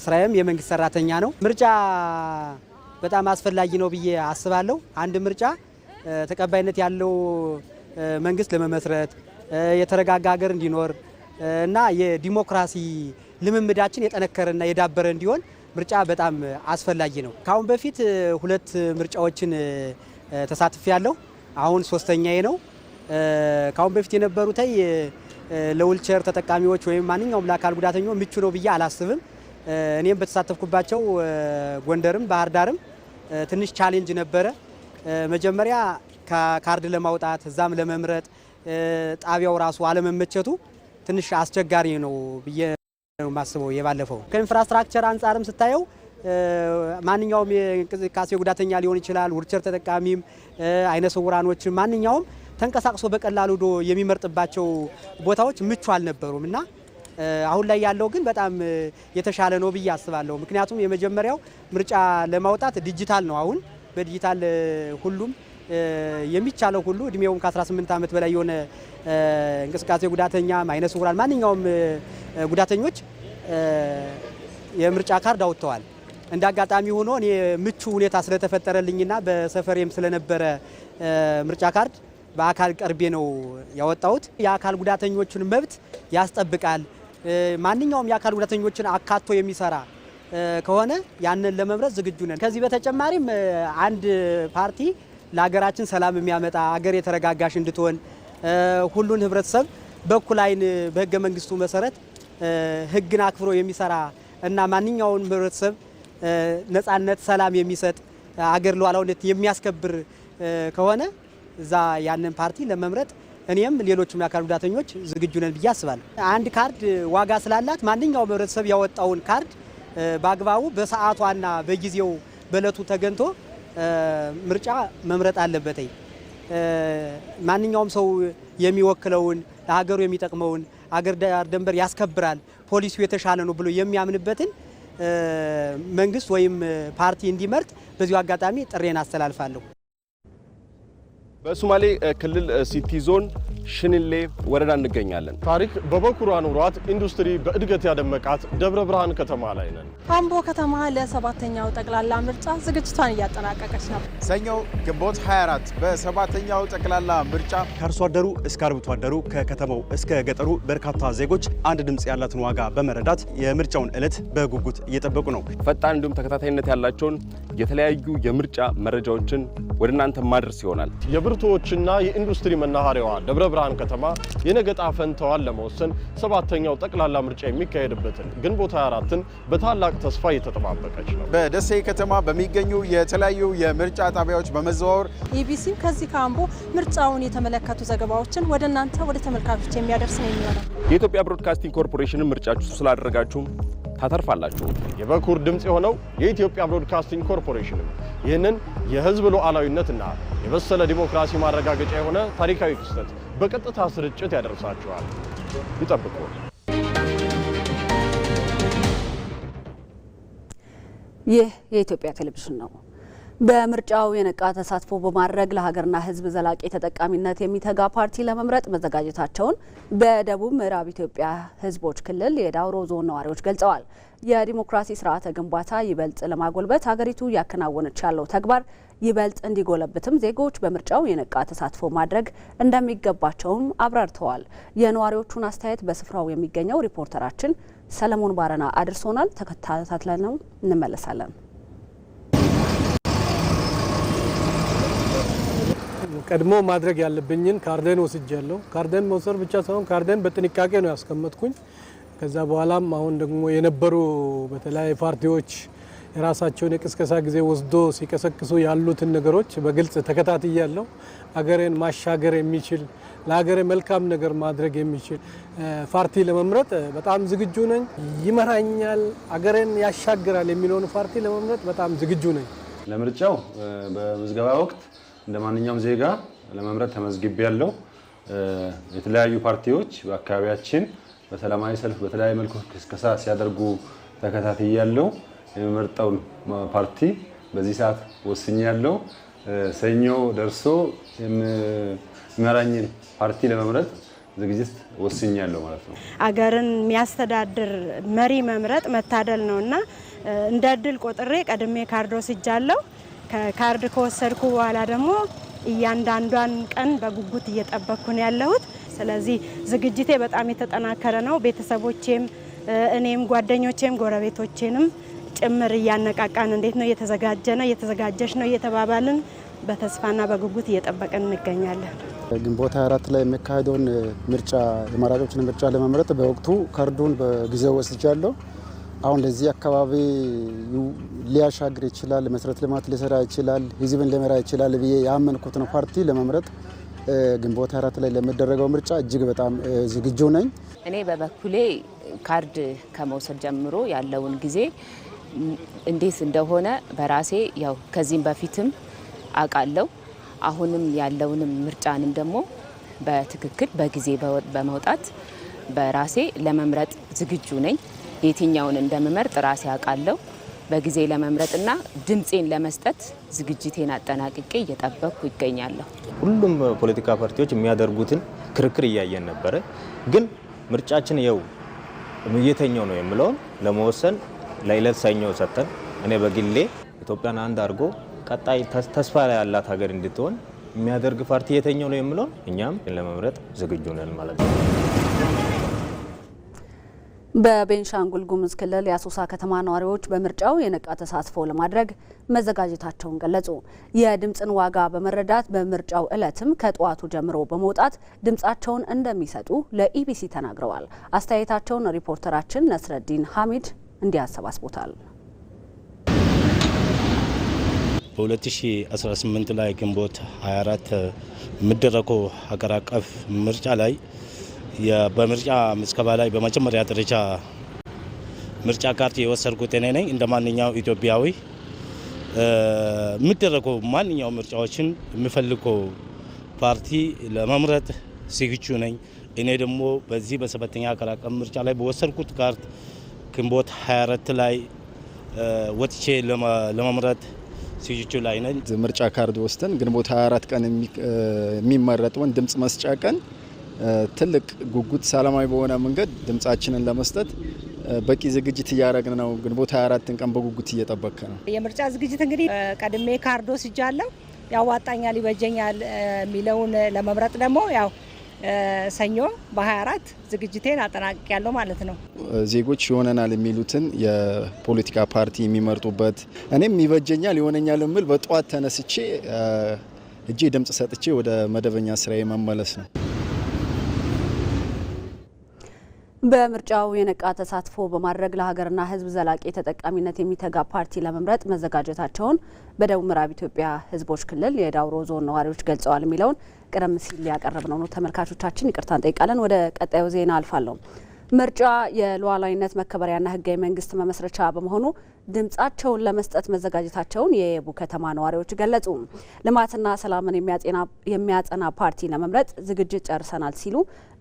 ስራዬም የመንግስት ሰራተኛ ነው። ምርጫ በጣም አስፈላጊ ነው ብዬ አስባለሁ። አንድ ምርጫ ተቀባይነት ያለው መንግስት ለመመስረት የተረጋጋ ሀገር እንዲኖር እና የዲሞክራሲ ልምምዳችን የጠነከረና የዳበረ እንዲሆን ምርጫ በጣም አስፈላጊ ነው። ካሁን በፊት 2 ምርጫዎችን ተሳትፌያለሁ። አሁን 3ኛዬ ነው። ካሁን በፊት የነበሩት ለዊልቸር ተጠቃሚዎች ወይም ማንኛውም ለአካል ጉዳተኞች ምቹ ነው ብዬ አላስብም። እኔም በተሳተፍኩባቸው ጎንደርም ባህር ዳርም ትንሽ ቻሌንጅ ነበረ። መጀመሪያ ካርድ ለማውጣት እዛም ለመምረጥ ጣቢያው ራሱ አለመመቸቱ ትንሽ አስቸጋሪ ነው ብዬ ነው የማስበው። የባለፈው ከኢንፍራስትራክቸር አንጻርም ስታየው ማንኛውም የእንቅስቃሴ ጉዳተኛ ሊሆን ይችላል፣ ዊልቸር ተጠቃሚም፣ አይነ ስውራኖች ማንኛውም ተንቀሳቅሶ በቀላሉ ዶ የሚመርጥባቸው ቦታዎች ምቹ አልነበሩም እና አሁን ላይ ያለው ግን በጣም የተሻለ ነው ብዬ አስባለሁ። ምክንያቱም የመጀመሪያው ምርጫ ለማውጣት ዲጂታል ነው። አሁን በዲጂታል ሁሉም የሚቻለው ሁሉ እድሜውም ከ18 ዓመት በላይ የሆነ እንቅስቃሴ ጉዳተኛ፣ አይነ ስውራን ማንኛውም ጉዳተኞች የምርጫ ካርድ አውጥተዋል። እንደ አጋጣሚ ሆኖ እኔ ምቹ ሁኔታ ስለተፈጠረልኝና በሰፈሬም ስለነበረ ምርጫ ካርድ በአካል ቀርቤ ነው ያወጣሁት። የአካል ጉዳተኞችን መብት ያስጠብቃል። ማንኛውም የአካል ጉዳተኞችን አካቶ የሚሰራ ከሆነ ያንን ለመምረጥ ዝግጁ ነን። ከዚህ በተጨማሪም አንድ ፓርቲ ለሀገራችን ሰላም የሚያመጣ ሀገር የተረጋጋሽ እንድትሆን ሁሉን ህብረተሰብ በእኩል ዓይን በህገ መንግስቱ መሰረት ህግን አክብሮ የሚሰራ እና ማንኛውን ህብረተሰብ ነጻነት፣ ሰላም የሚሰጥ ሀገር ሉዓላዊነት የሚያስከብር ከሆነ እዛ ያንን ፓርቲ ለመምረጥ እኔም ሌሎችም የአካል ጉዳተኞች ዝግጁ ነን ብዬ አስባለሁ። አንድ ካርድ ዋጋ ስላላት ማንኛውም ህብረተሰብ ያወጣውን ካርድ በአግባቡ በሰዓቷና በጊዜው በእለቱ ተገንቶ ምርጫ መምረጥ አለበት። ማንኛውም ሰው የሚወክለውን ለሀገሩ የሚጠቅመውን ሀገር ዳር ድንበር ያስከብራል፣ ፖሊሲው የተሻለ ነው ብሎ የሚያምንበትን መንግስት ወይም ፓርቲ እንዲመርጥ በዚሁ አጋጣሚ ጥሬን አስተላልፋለሁ። በሶማሌ ክልል ሲቲ ዞን ሽንሌ ወረዳ እንገኛለን። ታሪክ በበኩሯ ኑሯት ኢንዱስትሪ በእድገት ያደመቃት ደብረ ብርሃን ከተማ ላይ ነን። አምቦ ከተማ ለሰባተኛው ጠቅላላ ምርጫ ዝግጅቷን እያጠናቀቀች ነው። ሰኞ ግንቦት 24 በሰባተኛው ጠቅላላ ምርጫ ከአርሶ አደሩ እስከ አርብቶ አደሩ ከከተማው እስከ ገጠሩ በርካታ ዜጎች አንድ ድምጽ ያላትን ዋጋ በመረዳት የምርጫውን ዕለት በጉጉት እየጠበቁ ነው። ፈጣን እንዲሁም ተከታታይነት ያላቸውን የተለያዩ የምርጫ መረጃዎችን ወደ እናንተ ማድረስ ይሆናል። የብርቱዎችና የኢንዱስትሪ መናኸሪያዋ ደብረ ብርሃን ከተማ የነገ ዕጣ ፈንታዋን ለመወሰን ሰባተኛው ጠቅላላ ምርጫ የሚካሄድበትን ግንቦት 24ን በታላቅ ተስፋ እየተጠባበቀች ነው። በደሴ ከተማ በሚገኙ የተለያዩ የምርጫ ጣቢያዎች በመዘዋወር ኢቢሲ ከዚህ ከአምቦ ምርጫውን የተመለከቱ ዘገባዎችን ወደ እናንተ ወደ ተመልካቾች የሚያደርስ ነው የሚሆነው። የኢትዮጵያ ብሮድካስቲንግ ኮርፖሬሽንን ምርጫችሁ ስላደረጋችሁ ታተርፋላችሁ። የበኩር ድምጽ የሆነው የኢትዮጵያ ብሮድካስቲንግ ኮርፖሬሽን ይህንን የህዝብ ሉዓላዊነትና የበሰለ ዲሞክራሲ ማረጋገጫ የሆነ ታሪካዊ ክስተት በቀጥታ ስርጭት ያደርሳችኋል። ይጠብቁ። ይህ የኢትዮጵያ ቴሌቪዥን ነው። በምርጫው የነቃ ተሳትፎ በማድረግ ለሀገርና ሕዝብ ዘላቂ ተጠቃሚነት የሚተጋ ፓርቲ ለመምረጥ መዘጋጀታቸውን በደቡብ ምዕራብ ኢትዮጵያ ሕዝቦች ክልል የዳውሮ ዞን ነዋሪዎች ገልጸዋል። የዲሞክራሲ ስርዓተ ግንባታ ይበልጥ ለማጎልበት ሀገሪቱ እያከናወነች ያለው ተግባር ይበልጥ እንዲጎለብትም ዜጎች በምርጫው የነቃ ተሳትፎ ማድረግ እንደሚገባቸውም አብራርተዋል። የነዋሪዎቹን አስተያየት በስፍራው የሚገኘው ሪፖርተራችን ሰለሞን ባረና አድርሶናል። ተከታትለን ነው እንመለሳለን። ቀድሞ ማድረግ ያለብኝን ካርደን ወስጃለሁ። ካርደን መውሰድ ብቻ ሳይሆን ካርደን በጥንቃቄ ነው ያስቀመጥኩኝ። ከዛ በኋላም አሁን ደግሞ የነበሩ በተለያዩ ፓርቲዎች የራሳቸውን የቅስቀሳ ጊዜ ወስዶ ሲቀሰቅሱ ያሉትን ነገሮች በግልጽ ተከታትያለሁ። አገሬን ማሻገር የሚችል ለሀገሬ መልካም ነገር ማድረግ የሚችል ፓርቲ ለመምረጥ በጣም ዝግጁ ነኝ። ይመራኛል፣ አገሬን ያሻግራል የሚለውን ፓርቲ ለመምረጥ በጣም ዝግጁ ነኝ። ለምርጫው በምዝገባ ወቅት እንደ ማንኛውም ዜጋ ለመምረጥ ተመዝግቤ ያለው የተለያዩ ፓርቲዎች በአካባቢያችን በሰላማዊ ሰልፍ በተለያየ መልኩ ቅስቀሳ ሲያደርጉ ተከታትያለሁ። የመረጠውን ፓርቲ በዚህ ሰዓት ወስኛለሁ። ሰኞ ደርሶ የሚመራኝን ፓርቲ ለመምረጥ ዝግጅት ወስኛለሁ ማለት ነው። አገርን የሚያስተዳድር መሪ መምረጥ መታደል ነውና እንደ እድል ቆጥሬ ቀድሜ ካርድ ወስጃለሁ። ከካርድ ከወሰድኩ በኋላ ደግሞ እያንዳንዷን ቀን በጉጉት እየጠበቅኩ ነው ያለሁት። ስለዚህ ዝግጅቴ በጣም የተጠናከረ ነው። ቤተሰቦቼም እኔም ጓደኞቼም ጎረቤቶቼንም ጭምር እያነቃቃን እንዴት ነው እየተዘጋጀሽ ነው እየተባባልን በተስፋና በጉጉት እየጠበቅን እንገኛለን። ግንቦት 24 ላይ የሚካሄደውን ምርጫ የመራጮችን ምርጫ ለመምረጥ በወቅቱ ካርዱን በጊዜው ወስጃለሁ። አሁን ለዚህ አካባቢ ሊያሻግር ይችላል፣ መሰረተ ልማት ሊሰራ ይችላል፣ ህዝብን ሊመራ ይችላል ብዬ ያመንኩትን ፓርቲ ለመምረጥ ግንቦት 24 ላይ ለሚደረገው ምርጫ እጅግ በጣም ዝግጁ ነኝ። እኔ በበኩሌ ካርድ ከመውሰድ ጀምሮ ያለውን ጊዜ እንዴት እንደሆነ በራሴ ያው ከዚህም በፊትም አውቃለሁ። አሁንም ያለውንም ምርጫንም ደግሞ በትክክል በጊዜ በመውጣት በራሴ ለመምረጥ ዝግጁ ነኝ። የትኛውን እንደምመርጥ ራሴ አውቃለሁ። በጊዜ ለመምረጥና ድምፄን ለመስጠት ዝግጅቴን አጠናቅቄ እየጠበቅኩ ይገኛለሁ። ሁሉም ፖለቲካ ፓርቲዎች የሚያደርጉትን ክርክር እያየን ነበረ። ግን ምርጫችን የው የትኛው ነው የሚለውን ለመወሰን ለይለት ሰኞ ሰጠን። እኔ በግሌ ኢትዮጵያን አንድ አድርጎ ቀጣይ ተስፋ ያላት ሀገር እንድትሆን የሚያደርግ ፓርቲ የትኛው ነው የሚለውን እኛም ለመምረጥ ዝግጁ ነን ማለት ነው። በቤንሻንጉል ጉሙዝ ክልል የአሶሳ ከተማ ነዋሪዎች በምርጫው የነቃ ተሳትፎ ለማድረግ መዘጋጀታቸውን ገለጹ። የድምፅን ዋጋ በመረዳት በምርጫው ዕለትም ከጠዋቱ ጀምሮ በመውጣት ድምፃቸውን እንደሚሰጡ ለኢቢሲ ተናግረዋል። አስተያየታቸውን ሪፖርተራችን ነስረዲን ሐሚድ እንዲያሰባስቦታል። በ2018 ላይ ግንቦት 24 የሚደረገው ሀገር አቀፍ ምርጫ ላይ በምርጫ ምዝገባ ላይ በመጀመሪያ ደረጃ ምርጫ ካርድ የወሰድኩት እኔ ነኝ። እንደ ማንኛው ኢትዮጵያዊ የሚደረገው ማንኛው ምርጫዎችን የሚፈልገው ፓርቲ ለመምረጥ ዝግጁ ነኝ። እኔ ደግሞ በዚህ በሰባተኛ ሀገር አቀፍ ምርጫ ላይ በወሰድኩት ካርድ ግንቦት 24 ላይ ወጥቼ ለመምረጥ ዝግጁ ላይ ነኝ። ምርጫ ካርድ ወስደን ግንቦት 24 ቀን የሚመረጠውን ድምጽ መስጫ ቀን ትልቅ ጉጉት ሰላማዊ በሆነ መንገድ ድምጻችንን ለመስጠት በቂ ዝግጅት እያደረግን ነው። ግንቦት 24 ቀን በጉጉት እየጠበቀ ነው። የምርጫ ዝግጅት እንግዲህ ቀድሜ ካርድ ወስጃለሁ። ያዋጣኛል ይበጀኛል የሚለውን ለመምረጥ ደግሞ ያው ሰኞ በ24 ዝግጅቴን አጠናቅቄያለሁ ማለት ነው። ዜጎች ይሆነናል የሚሉትን የፖለቲካ ፓርቲ የሚመርጡበት እኔም ይበጀኛል ይሆነኛል የሚል በጧት ተነስቼ እጄ ድምጽ ሰጥቼ ወደ መደበኛ ስራዬ መመለስ ነው። በምርጫው የነቃ ተሳትፎ በማድረግ ለሀገርና ሕዝብ ዘላቂ ተጠቃሚነት የሚተጋ ፓርቲ ለመምረጥ መዘጋጀታቸውን በደቡብ ምዕራብ ኢትዮጵያ ሕዝቦች ክልል የዳውሮ ዞን ነዋሪዎች ገልጸዋል የሚለውን ቀደም ሲል ያቀረብነው ነው። ተመልካቾቻችን ይቅርታ እንጠይቃለን። ወደ ቀጣዩ ዜና አልፋለሁ። ምርጫ የሉዓላዊነት መከበሪያና ሕጋዊ መንግስት መመስረቻ በመሆኑ ድምጻቸውን ለመስጠት መዘጋጀታቸውን የየቡ ከተማ ነዋሪዎች ገለጹ። ልማትና ሰላምን የሚያጸና ፓርቲ ለመምረጥ ዝግጅት ጨርሰናል ሲሉ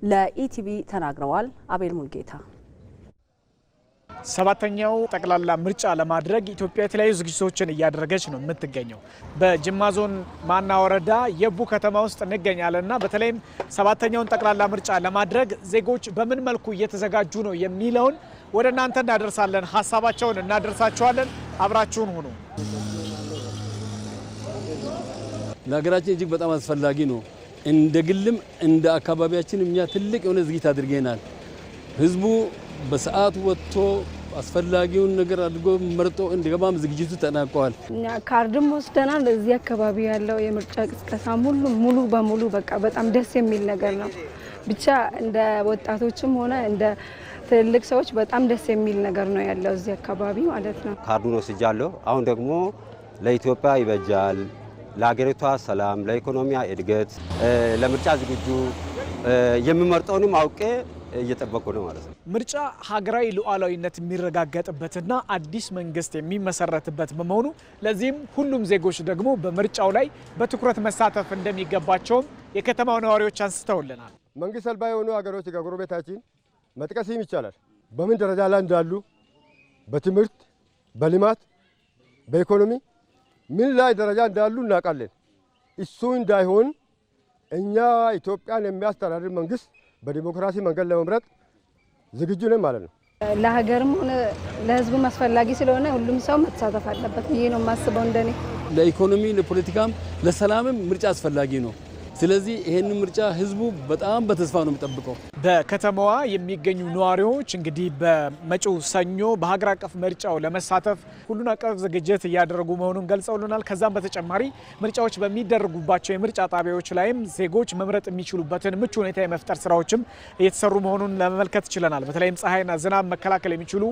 ለኢቲቪ ተናግረዋል። አቤል ሙልጌታ። ሰባተኛው ጠቅላላ ምርጫ ለማድረግ ኢትዮጵያ የተለያዩ ዝግጅቶችን እያደረገች ነው የምትገኘው። በጅማ ዞን ማና ወረዳ የቡ ከተማ ውስጥ እንገኛለንና በተለይም ሰባተኛውን ጠቅላላ ምርጫ ለማድረግ ዜጎች በምን መልኩ እየተዘጋጁ ነው የሚለውን ወደ እናንተ እናደርሳለን። ሀሳባቸውን እናደርሳቸዋለን። አብራችሁን ሁኑ። ለሀገራችን እጅግ በጣም አስፈላጊ ነው። እንደ ግልም እንደ አካባቢያችን እኛ ትልቅ የሆነ ዝግጅት አድርገናል። ህዝቡ በሰዓቱ ወጥቶ አስፈላጊውን ነገር አድርጎ መርጦ እንደገባም ዝግጅቱ ተጠናቋል። እኛ ካርድም ወስደናል። እዚህ አካባቢ ያለው የምርጫ ቅስቀሳ ሙሉ በሙሉ በቃ በጣም ደስ የሚል ነገር ነው። ብቻ እንደ ወጣቶችም ሆነ እንደ ትልቅ ሰዎች በጣም ደስ የሚል ነገር ነው ያለው እዚህ አካባቢ ማለት ነው። ካርዱን ወስጃለሁ። አሁን ደግሞ ለኢትዮጵያ ይበጃል፣ ለሀገሪቷ ሰላም፣ ለኢኮኖሚያ እድገት፣ ለምርጫ ዝግጁ የሚመርጠውንም አውቄ እየጠበቁ ነው ማለት ነው። ምርጫ ሀገራዊ ሉዓላዊነት የሚረጋገጥበትና አዲስ መንግስት የሚመሰረትበት በመሆኑ ለዚህም ሁሉም ዜጎች ደግሞ በምርጫው ላይ በትኩረት መሳተፍ እንደሚገባቸውም የከተማው ነዋሪዎች አንስተውልናል። መንግስት አልባ የሆኑ ሀገሮች ከጎረቤታችን መጥቀስም ይቻላል። በምን ደረጃ ላይ እንዳሉ በትምህርት፣ በልማት፣ በኢኮኖሚ ምን ላይ ደረጃ እንዳሉ እናውቃለን። እሱ እንዳይሆን እኛ ኢትዮጵያን የሚያስተዳድር መንግስት በዲሞክራሲ መንገድ ለመምረጥ ዝግጁ ነን ማለት ነው። ለሀገርም ሆነ ለህዝቡ አስፈላጊ ስለሆነ ሁሉም ሰው መሳተፍ አለበት ብዬ ነው የማስበው እንደኔ። ለኢኮኖሚ፣ ለፖለቲካም፣ ለሰላምም ምርጫ አስፈላጊ ነው። ስለዚህ ይሄን ምርጫ ህዝቡ በጣም በተስፋ ነው የሚጠብቀው። በከተማዋ የሚገኙ ነዋሪዎች እንግዲህ በመጪው ሰኞ በሀገር አቀፍ ምርጫው ለመሳተፍ ሁሉን አቀፍ ዝግጅት እያደረጉ መሆኑን ገልጸውልናል። ከዛም በተጨማሪ ምርጫዎች በሚደረጉባቸው የምርጫ ጣቢያዎች ላይም ዜጎች መምረጥ የሚችሉበትን ምቹ ሁኔታ የመፍጠር ስራዎችም እየተሰሩ መሆኑን ለመመልከት ችለናል። በተለይም ፀሐይና ዝናብ መከላከል የሚችሉ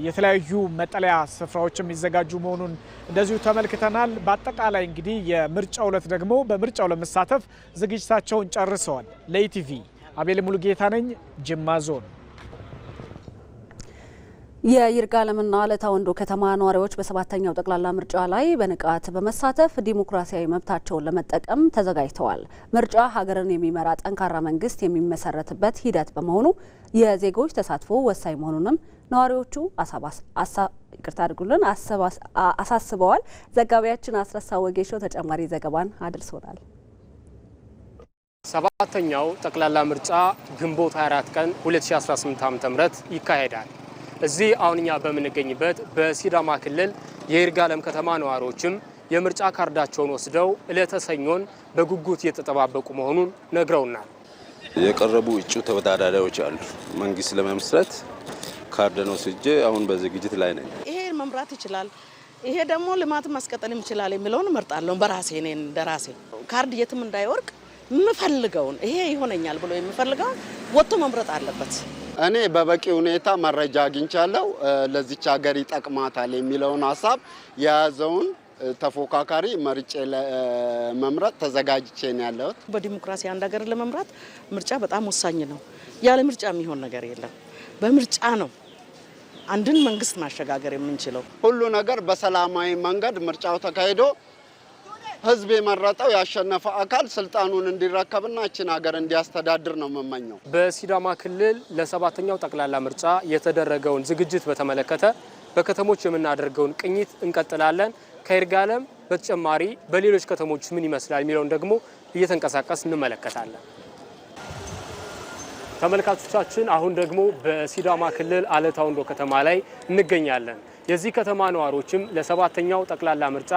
የተለያዩ መጠለያ ስፍራዎችም ይዘጋጁ መሆኑን እንደዚሁ ተመልክተናል። በአጠቃላይ እንግዲህ የምርጫው ዕለት ደግሞ በምርጫው ለመሳተፍ ዝግጅታቸውን ጨርሰዋል። ለኢቲቪ አቤል ሙሉጌታ ነኝ፣ ጅማ ዞን። የይርጋለምና ለታ ወንዶ ከተማ ነዋሪዎች በሰባተኛው ጠቅላላ ምርጫ ላይ በንቃት በመሳተፍ ዲሞክራሲያዊ መብታቸውን ለመጠቀም ተዘጋጅተዋል። ምርጫ ሀገርን የሚመራ ጠንካራ መንግስት የሚመሰረትበት ሂደት በመሆኑ የዜጎች ተሳትፎ ወሳኝ መሆኑንም ነዋሪዎቹ አሳስበዋል። ዘጋቢያችን አስረሳ ወጌሾ ተጨማሪ ዘገባን አድርሶናል። ሰባተኛው ጠቅላላ ምርጫ ግንቦት 24 ቀን 2018 ዓ.ም ይካሄዳል። እዚህ አሁን እኛ በምንገኝበት በሲዳማ ክልል የይርጋለም ከተማ ነዋሪዎችም የምርጫ ካርዳቸውን ወስደው ዕለተ ሰኞን በጉጉት እየተጠባበቁ መሆኑን ነግረውናል። የቀረቡ እጩ ተወዳዳሪዎች አሉ። መንግስት ለመመስረት ካርድን ወስጄ አሁን በዝግጅት ላይ ነኝ። ይሄ መምራት ይችላል፣ ይሄ ደግሞ ልማት ማስቀጠልም ይችላል የሚለውን እመርጣለሁ። በራሴ እኔን እንደራሴ ካርድ የትም እንዳይወርቅ የምፈልገውን ይሄ ይሆነኛል ብሎ የሚፈልገውን ወጥቶ መምረጥ አለበት። እኔ በበቂ ሁኔታ መረጃ አግኝቻለሁ። ለዚች ሀገር ይጠቅማታል የሚለውን ሀሳብ የያዘውን ተፎካካሪ መርጬ ለመምረጥ ተዘጋጅቼ ነው ያለሁት። በዲሞክራሲ አንድ ሀገር ለመምራት ምርጫ በጣም ወሳኝ ነው። ያለ ምርጫ የሚሆን ነገር የለም። በምርጫ ነው አንድን መንግስት ማሸጋገር የምንችለው። ሁሉ ነገር በሰላማዊ መንገድ ምርጫው ተካሂዶ ህዝብ የመረጠው ያሸነፈ አካል ስልጣኑን እንዲረከብና እችን ሀገር እንዲያስተዳድር ነው የምመኘው። በሲዳማ ክልል ለሰባተኛው ጠቅላላ ምርጫ የተደረገውን ዝግጅት በተመለከተ በከተሞች የምናደርገውን ቅኝት እንቀጥላለን። ከይርጋለም በተጨማሪ በሌሎች ከተሞች ምን ይመስላል የሚለውን ደግሞ እየተንቀሳቀስ እንመለከታለን። ተመልካቾቻችን አሁን ደግሞ በሲዳማ ክልል አለታ ወንዶ ከተማ ላይ እንገኛለን። የዚህ ከተማ ነዋሪዎችም ለሰባተኛው ጠቅላላ ምርጫ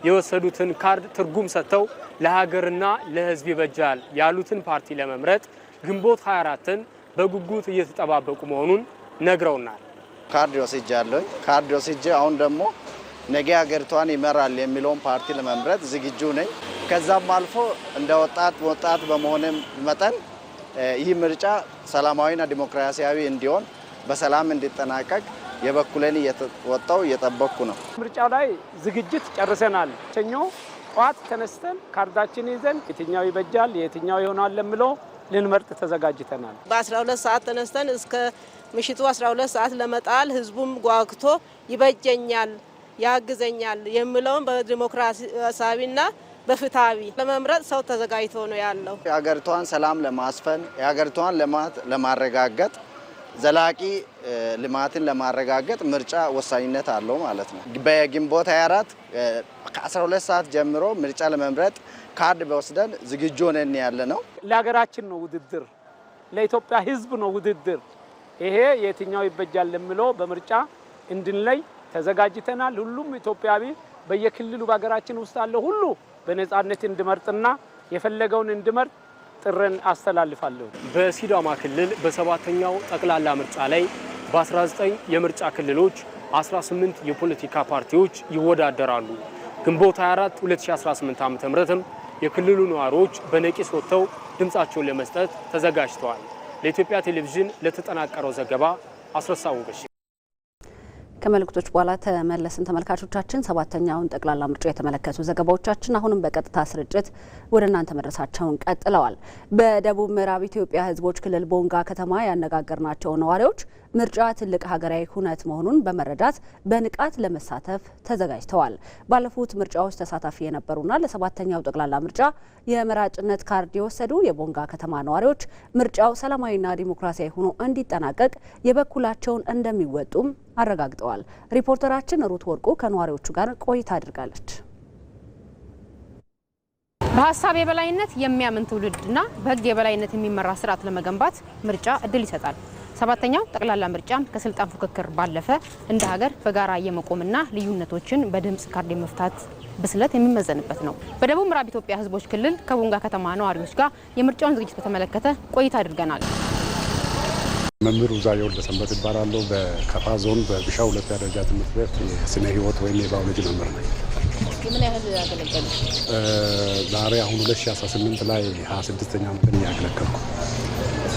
የወሰዱትን ካርድ ትርጉም ሰጥተው ለሀገርና ለሕዝብ ይበጃል ያሉትን ፓርቲ ለመምረጥ ግንቦት 24ን በጉጉት እየተጠባበቁ መሆኑን ነግረውናል። ካርድ ወስጃለሁ። ካርድ ወስጄ አሁን ደግሞ ነገ ሀገሪቷን ይመራል የሚለውን ፓርቲ ለመምረጥ ዝግጁ ነኝ። ከዛም አልፎ እንደ ወጣት በመሆን መጠን ይህ ምርጫ ሰላማዊና ዲሞክራሲያዊ እንዲሆን በሰላም እንዲጠናቀቅ የበኩሌን እየተወጣው እየጠበቅኩ ነው። ምርጫው ላይ ዝግጅት ጨርሰናል። ሰኞ ጠዋት ተነስተን ካርዳችን ይዘን የትኛው ይበጃል የትኛው ይሆናል ለምለው ልንመርጥ ተዘጋጅተናል። በ12 ሰዓት ተነስተን እስከ ምሽቱ 12 ሰዓት ለመጣል ህዝቡም ጓግቶ ይበጀኛል ያግዘኛል የሚለውን በዲሞክራሲያዊና በፍትሃዊ ለመምረጥ ሰው ተዘጋጅቶ ነው ያለው። የሀገሪቷን ሰላም ለማስፈን የሀገሪቷን ልማት ለማረጋገጥ ዘላቂ ልማትን ለማረጋገጥ ምርጫ ወሳኝነት አለው ማለት ነው። በግንቦት 24 ከ12 ሰዓት ጀምሮ ምርጫ ለመምረጥ ካርድ በወስደን ዝግጁ ነን ያለ ነው። ለሀገራችን ነው ውድድር፣ ለኢትዮጵያ ህዝብ ነው ውድድር። ይሄ የትኛው ይበጃል ለምለው በምርጫ እንድንለይ ተዘጋጅተናል። ሁሉም ኢትዮጵያዊ በየክልሉ በሀገራችን ውስጥ ያለው ሁሉ በነጻነት እንድመርጥና የፈለገውን እንድመርጥ ጥርን አስተላልፋለሁ። በሲዳማ ክልል በሰባተኛው ጠቅላላ ምርጫ ላይ በ19 የምርጫ ክልሎች 18 የፖለቲካ ፓርቲዎች ይወዳደራሉ። ግንቦት 24 2018 ዓ.ም የክልሉ ነዋሪዎች በነቂስ ወጥተው ድምጻቸውን ለመስጠት ተዘጋጅተዋል። ለኢትዮጵያ ቴሌቪዥን ለተጠናቀረው ዘገባ አስረሳው ገሽ ከመልእክቶች በኋላ ተመለስን። ተመልካቾቻችን ሰባተኛውን ጠቅላላ ምርጫ የተመለከቱ ዘገባዎቻችን አሁንም በቀጥታ ስርጭት ወደ እናንተ መድረሳቸውን ቀጥለዋል። በደቡብ ምዕራብ ኢትዮጵያ ሕዝቦች ክልል ቦንጋ ከተማ ያነጋገርናቸው ነዋሪዎች ምርጫ ትልቅ ሀገራዊ ሁነት መሆኑን በመረዳት በንቃት ለመሳተፍ ተዘጋጅተዋል። ባለፉት ምርጫዎች ተሳታፊ የነበሩና ለሰባተኛው ጠቅላላ ምርጫ የመራጭነት ካርድ የወሰዱ የቦንጋ ከተማ ነዋሪዎች ምርጫው ሰላማዊና ዲሞክራሲያዊ ሆኖ እንዲጠናቀቅ የበኩላቸውን እንደሚወጡም አረጋግጠዋል። ሪፖርተራችን ሩት ወርቁ ከነዋሪዎቹ ጋር ቆይታ አድርጋለች። በሀሳብ የበላይነት የሚያምን ትውልድና በህግ የበላይነት የሚመራ ስርዓት ለመገንባት ምርጫ እድል ይሰጣል። ሰባተኛው ጠቅላላ ምርጫም ከስልጣን ፉክክር ባለፈ እንደ ሀገር በጋራ የመቆምና ልዩነቶችን በድምጽ ካርድ የመፍታት ብስለት የሚመዘንበት ነው። በደቡብ ምዕራብ ኢትዮጵያ ሕዝቦች ክልል ከቦንጋ ከተማ ነዋሪዎች ጋር የምርጫውን ዝግጅት በተመለከተ ቆይታ አድርገናል። መምህር ዛሬ ወልደ ሰንበት ይባላለሁ። በከፋ ዞን በብሻ ሁለተኛ ደረጃ ትምህርት ቤት የስነ ህይወት ወይም የባዮሎጂ መምህር ነኝ። ምን ያህል ያገለገሉ? ዛሬ አሁን 2018 ላይ 26ኛ ዓመትን እያገለገልኩ።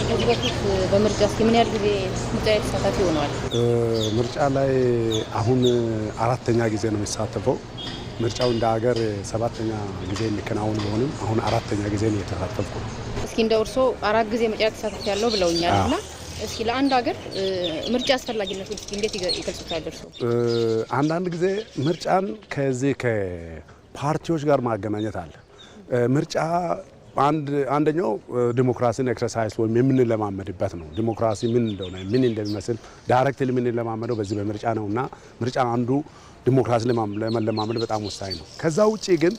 ከዚህ በፊት በምርጫ እስኪ ምን ያህል ጊዜ ምርጫ የተሳታፊ ሆነዋል? ምርጫ ላይ አሁን 4ኛ ጊዜ ነው የሚሳተፈው። ምርጫው እንደ ሀገር 7ኛ ጊዜ የሚከናወን ቢሆንም አሁን 4ኛ ጊዜ ነው የተሳተፍኩ። እስኪ እንደ እርሶ 4 ጊዜ ምርጫ ተሳታፊ ያለው ብለውኛል እና እስኪ ለአንድ ሀገር ምርጫ አስፈላጊነቱን እስኪ እንዴት ይገልጹታል እርሶ? አንዳንድ ጊዜ ምርጫን ከዚህ ከፓርቲዎች ጋር ማገናኘት አለ። ምርጫ አንደኛው ዲሞክራሲን ኤክሰርሳይዝ ወይም የምንለማመድበት ነው። ዲሞክራሲ ምን እንደሆነ ምን እንደሚመስል ዳይሬክትሊ የምንለማመደው በዚህ በምርጫ ነውና ምርጫ አንዱ ዲሞክራሲ ለመለማመድ በጣም ወሳኝ ነው። ከዛ ውጪ ግን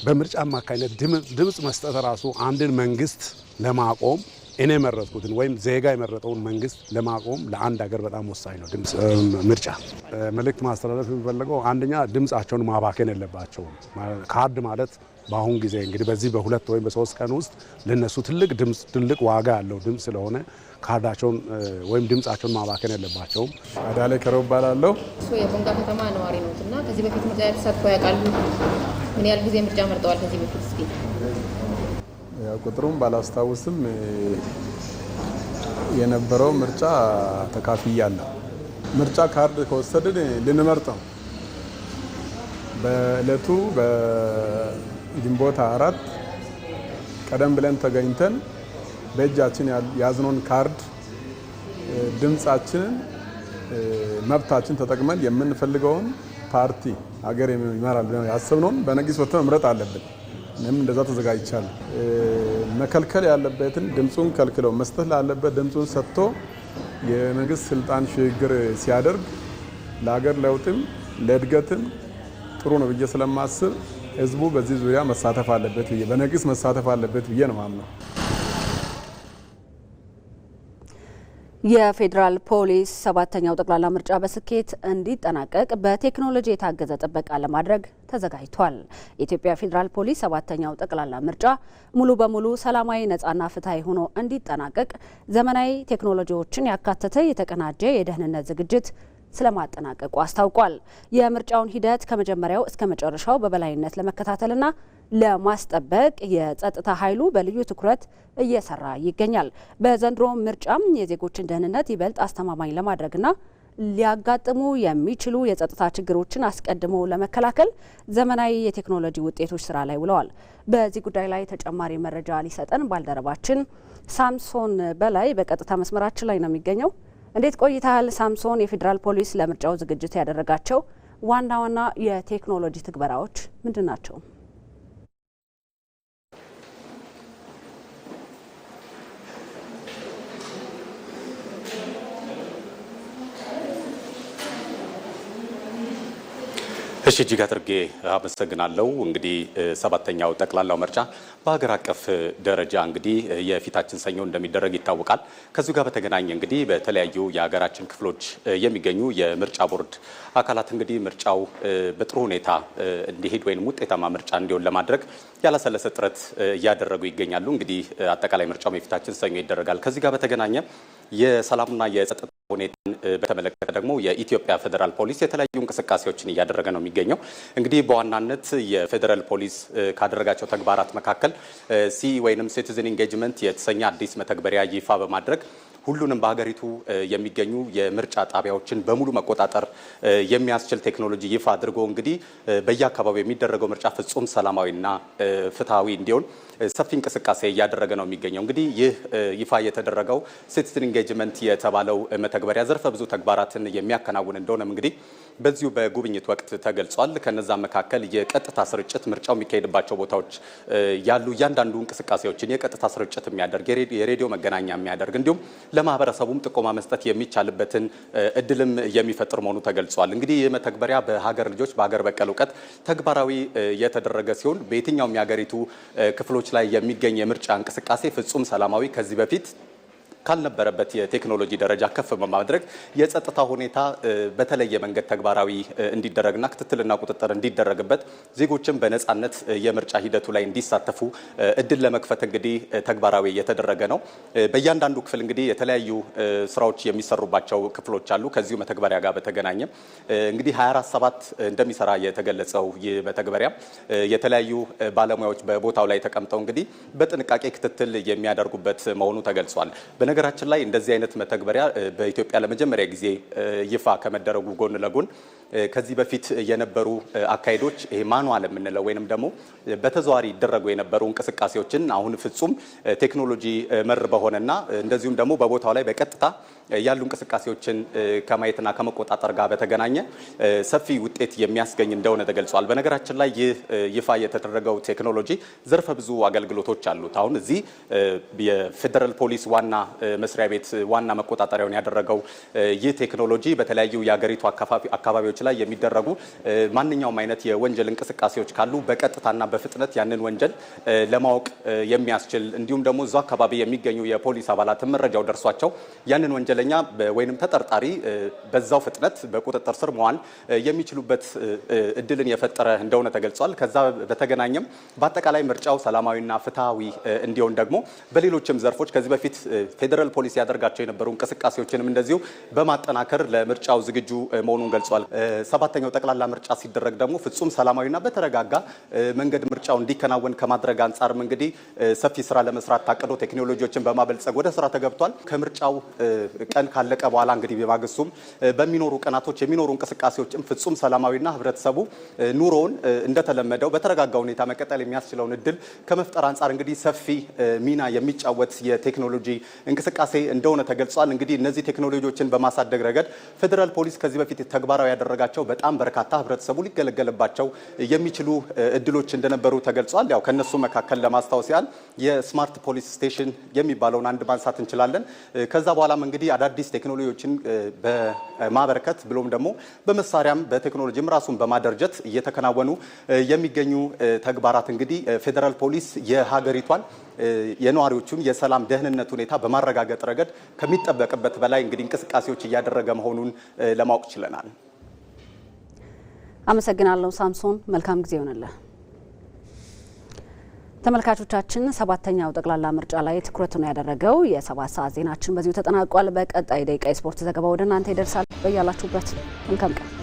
በምርጫ አማካኝነት ድምጽ መስጠት ራሱ አንድን መንግስት ለማቆም እኔ የመረጥኩትን ወይም ዜጋ የመረጠውን መንግስት ለማቆም ለአንድ ሀገር በጣም ወሳኝ ነው ምርጫ። መልእክት ማስተላለፍ የሚፈልገው አንደኛ ድምጻቸውን ማባከን የለባቸውም። ካርድ ማለት በአሁን ጊዜ እንግዲህ በዚህ በ2 ወይም በ3 ቀን ውስጥ ለነሱ ትልቅ ዋጋ ያለው ድምጽ ስለሆነ ካርዳቸውን ወይም ድምጻቸውን ማባከን የለባቸውም። አዳላይ ከረው እባላለሁ። እሱ የቦንጋ ከተማ ነዋሪ ነውና ከዚህ በፊት ምርጫ ተሳትፈው ያውቃሉ? ምን ያህል ጊዜ ምርጫ መርጠዋል ከዚህ በፊት? እስኪ ቁጥሩን ባላስታውስም የነበረው ምርጫ ተካፍያለሁ። ምርጫ ካርድ ከወሰድን ልንመርጠው በእለቱ በግንቦት 4 ቀደም ብለን ተገኝተን በእጃችን ያዝነውን ካርድ ድምጻችንን መብታችን ተጠቅመን የምንፈልገውን ፓርቲ ሀገር ይመራል ያሰብነውን በነቂስ ወጥተን መምረጥ አለብን። እኔም እንደዛ ተዘጋጅቻለሁ። መከልከል ያለበትን ድምጹን ከልክለው መስጠት ላለበት ድምጹን ሰጥቶ የመንግስት ስልጣን ሽግግር ሲያደርግ ለሀገር ለውጥም ለእድገትም ጥሩ ነው ብዬ ስለማስብ ህዝቡ በዚህ ዙሪያ መሳተፍ አለበት ብዬ በነቂስ መሳተፍ አለበት ብዬ ነው ማምነው። የፌዴራል ፖሊስ 7ኛው ጠቅላላ ምርጫ በስኬት እንዲጠናቀቅ በቴክኖሎጂ የታገዘ ጥበቃ ለማድረግ ተዘጋጅቷል። የኢትዮጵያ ፌዴራል ፖሊስ 7ኛው ጠቅላላ ምርጫ ሙሉ በሙሉ ሰላማዊ፣ ነጻና ፍትሐዊ ሆኖ እንዲጠናቀቅ ዘመናዊ ቴክኖሎጂዎችን ያካተተ የተቀናጀ የደህንነት ዝግጅት ስለማጠናቀቁ አስታውቋል። የምርጫውን ሂደት ከመጀመሪያው እስከ መጨረሻው በበላይነት ለመከታተልና ለማስጠበቅ የጸጥታ ኃይሉ በልዩ ትኩረት እየሰራ ይገኛል። በዘንድሮ ምርጫም የዜጎችን ደህንነት ይበልጥ አስተማማኝ ለማድረግና ሊያጋጥሙ የሚችሉ የጸጥታ ችግሮችን አስቀድሞ ለመከላከል ዘመናዊ የቴክኖሎጂ ውጤቶች ስራ ላይ ውለዋል። በዚህ ጉዳይ ላይ ተጨማሪ መረጃ ሊሰጠን ባልደረባችን ሳምሶን በላይ በቀጥታ መስመራችን ላይ ነው የሚገኘው። እንዴት ቆይተሃል ሳምሶን? የፌዴራል ፖሊስ ለምርጫው ዝግጅት ያደረጋቸው ዋና ዋና የቴክኖሎጂ ትግበራዎች ምንድን ናቸው? እሺ እጅግ አድርጌ አመሰግናለሁ። እንግዲህ 7ኛው ጠቅላላው ምርጫ በሀገር አቀፍ ደረጃ እንግዲህ የፊታችን ሰኞ እንደሚደረግ ይታወቃል። ከዚሁ ጋር በተገናኘ እንግዲህ በተለያዩ የሀገራችን ክፍሎች የሚገኙ የምርጫ ቦርድ አካላት እንግዲህ ምርጫው በጥሩ ሁኔታ እንዲሄድ ወይም ውጤታማ ምርጫ እንዲሆን ለማድረግ ያላሰለሰ ጥረት እያደረጉ ይገኛሉ። እንግዲህ አጠቃላይ ምርጫው የፊታችን ሰኞ ይደረጋል። ከዚህ ጋር በተገናኘ የሰላምና የጸጥታ ሁኔታን በተመለከተ ደግሞ የኢትዮጵያ ፌዴራል ፖሊስ የተለያዩ እንቅስቃሴዎችን እያደረገ ነው የሚገኘው። እንግዲህ በዋናነት የፌዴራል ፖሊስ ካደረጋቸው ተግባራት መካከል ወይንም ሲቲዝን ኢንጌጅመንት የተሰኘ አዲስ መተግበሪያ ይፋ በማድረግ ሁሉንም በሀገሪቱ የሚገኙ የምርጫ ጣቢያዎችን በሙሉ መቆጣጠር የሚያስችል ቴክኖሎጂ ይፋ አድርጎ እንግዲህ በየአካባቢው የሚደረገው ምርጫ ፍጹም ሰላማዊና ፍትሐዊ እንዲሆን ሰፊ እንቅስቃሴ እያደረገ ነው የሚገኘው። እንግዲህ ይህ ይፋ የተደረገው ሲቲዝን ኢንጌጅመንት የተባለው መተግበሪያ ዘርፈ ብዙ ተግባራትን የሚያከናውን እንደሆነም እንግዲህ በዚሁ በጉብኝት ወቅት ተገልጿል። ከነዛ መካከል የቀጥታ ስርጭት ምርጫው የሚካሄድባቸው ቦታዎች ያሉ እያንዳንዱ እንቅስቃሴዎችን የቀጥታ ስርጭት የሚያደርግ የሬዲዮ መገናኛ የሚያደርግ እንዲሁም ለማህበረሰቡም ጥቆማ መስጠት የሚቻልበትን እድልም የሚፈጥር መሆኑ ተገልጿል። እንግዲህ ይህ መተግበሪያ በሀገር ልጆች በሀገር በቀል እውቀት ተግባራዊ የተደረገ ሲሆን በየትኛውም የሀገሪቱ ክፍሎች ላይ የሚገኝ የምርጫ እንቅስቃሴ ፍጹም ሰላማዊ ከዚህ በፊት ካልነበረበት የቴክኖሎጂ ደረጃ ከፍ በማድረግ የጸጥታ ሁኔታ በተለየ መንገድ ተግባራዊ እንዲደረግና ክትትልና ቁጥጥር እንዲደረግበት ዜጎችን በነጻነት የምርጫ ሂደቱ ላይ እንዲሳተፉ እድል ለመክፈት እንግዲህ ተግባራዊ የተደረገ ነው። በእያንዳንዱ ክፍል እንግዲህ የተለያዩ ስራዎች የሚሰሩባቸው ክፍሎች አሉ። ከዚሁ መተግበሪያ ጋር በተገናኘ እንግዲህ 24/7 እንደሚሰራ የተገለጸው ይህ መተግበሪያ የተለያዩ ባለሙያዎች በቦታው ላይ ተቀምጠው እንግዲህ በጥንቃቄ ክትትል የሚያደርጉበት መሆኑ ተገልጿል። በነገራችን ላይ እንደዚህ አይነት መተግበሪያ በኢትዮጵያ ለመጀመሪያ ጊዜ ይፋ ከመደረጉ ጎን ለጎን ከዚህ በፊት የነበሩ አካሄዶች ይሄ ማኑዋል የምንለው ወይንም ደግሞ በተዘዋዋሪ ይደረጉ የነበሩ እንቅስቃሴዎችን አሁን ፍጹም ቴክኖሎጂ መር በሆነና እንደዚሁም ደግሞ በቦታው ላይ በቀጥታ ያሉ እንቅስቃሴዎችን ከማየትና ከመቆጣጠር ጋር በተገናኘ ሰፊ ውጤት የሚያስገኝ እንደሆነ ተገልጿል። በነገራችን ላይ ይህ ይፋ የተደረገው ቴክኖሎጂ ዘርፈ ብዙ አገልግሎቶች አሉት። አሁን እዚህ የፌዴራል ፖሊስ ዋና መስሪያ ቤት ዋና መቆጣጠሪያውን ያደረገው ይህ ቴክኖሎጂ በተለያዩ የሀገሪቱ አካባቢዎች ላይ የሚደረጉ ማንኛውም አይነት የወንጀል እንቅስቃሴዎች ካሉ በቀጥታና በፍጥነት ያንን ወንጀል ለማወቅ የሚያስችል እንዲሁም ደግሞ እዛው አካባቢ የሚገኙ የፖሊስ አባላትን መረጃው ደርሷቸው ያንን ወንጀለኛ ወይንም ተጠርጣሪ በዛው ፍጥነት በቁጥጥር ስር መዋል የሚችሉበት እድልን የፈጠረ እንደሆነ ተገልጿል። ከዛ በተገናኘም በአጠቃላይ ምርጫው ሰላማዊና ፍትሐዊ እንዲሆን ደግሞ በሌሎችም ዘርፎች ከዚህ በፊት ፌዴራል ፖሊስ ያደርጋቸው የነበሩ እንቅስቃሴዎችንም እንደዚሁ በማጠናከር ለምርጫው ዝግጁ መሆኑን ገልጿል። 7ኛው ጠቅላላ ምርጫ ሲደረግ ደግሞ ፍጹም ሰላማዊና በተረጋጋ መንገድ ምርጫው እንዲከናወን ከማድረግ አንጻርም እንግዲህ ሰፊ ስራ ለመስራት ታቅዶ ቴክኖሎጂዎችን በማበልጸግ ወደ ስራ ተገብቷል። ከምርጫው ቀን ካለቀ በኋላ እንግዲህ በማግስቱም በሚኖሩ ቀናቶች የሚኖሩ እንቅስቃሴዎችም ፍጹም ሰላማዊና ህብረተሰቡ ኑሮውን እንደተለመደው በተረጋጋ ሁኔታ መቀጠል የሚያስችለውን እድል ከመፍጠር አንጻር እንግዲህ ሰፊ ሚና የሚጫወት የቴክኖሎጂ እንቅስቃሴ እንደሆነ ተገልጿል። እንግዲህ እነዚህ ቴክኖሎጂዎችን በማሳደግ ረገድ ፌዴራል ፖሊስ ከዚህ በፊት ተግባራዊ ያደረገ ያደረጋቸው በጣም በርካታ ህብረተሰቡ ሊገለገልባቸው የሚችሉ እድሎች እንደነበሩ ተገልጿል። ያው ከነሱ መካከል ለማስታወስ ያህል የስማርት ፖሊስ ስቴሽን የሚባለውን አንድ ማንሳት እንችላለን። ከዛ በኋላም እንግዲህ አዳዲስ ቴክኖሎጂዎችን በማበረከት ብሎም ደግሞ በመሳሪያም በቴክኖሎጂም ራሱን በማደራጀት እየተከናወኑ የሚገኙ ተግባራት እንግዲህ ፌዴራል ፖሊስ የሀገሪቷን የነዋሪዎቹን የሰላም ደህንነት ሁኔታ በማረጋገጥ ረገድ ከሚጠበቅበት በላይ እንግዲህ እንቅስቃሴዎች እያደረገ መሆኑን ለማወቅ ችለናል። አመሰግናለሁ ሳምሶን፣ መልካም ጊዜ ይሆንልህ። ተመልካቾቻችን 7ኛው ጠቅላላ ምርጫ ላይ ትኩረቱን ያደረገው የ7 ሰዓት ዜናችን በዚሁ ተጠናቋል። በቀጣይ ደቂቃ የስፖርት ዘገባ ወደ እናንተ ይደርሳል። በያላችሁበት መልካም ቀን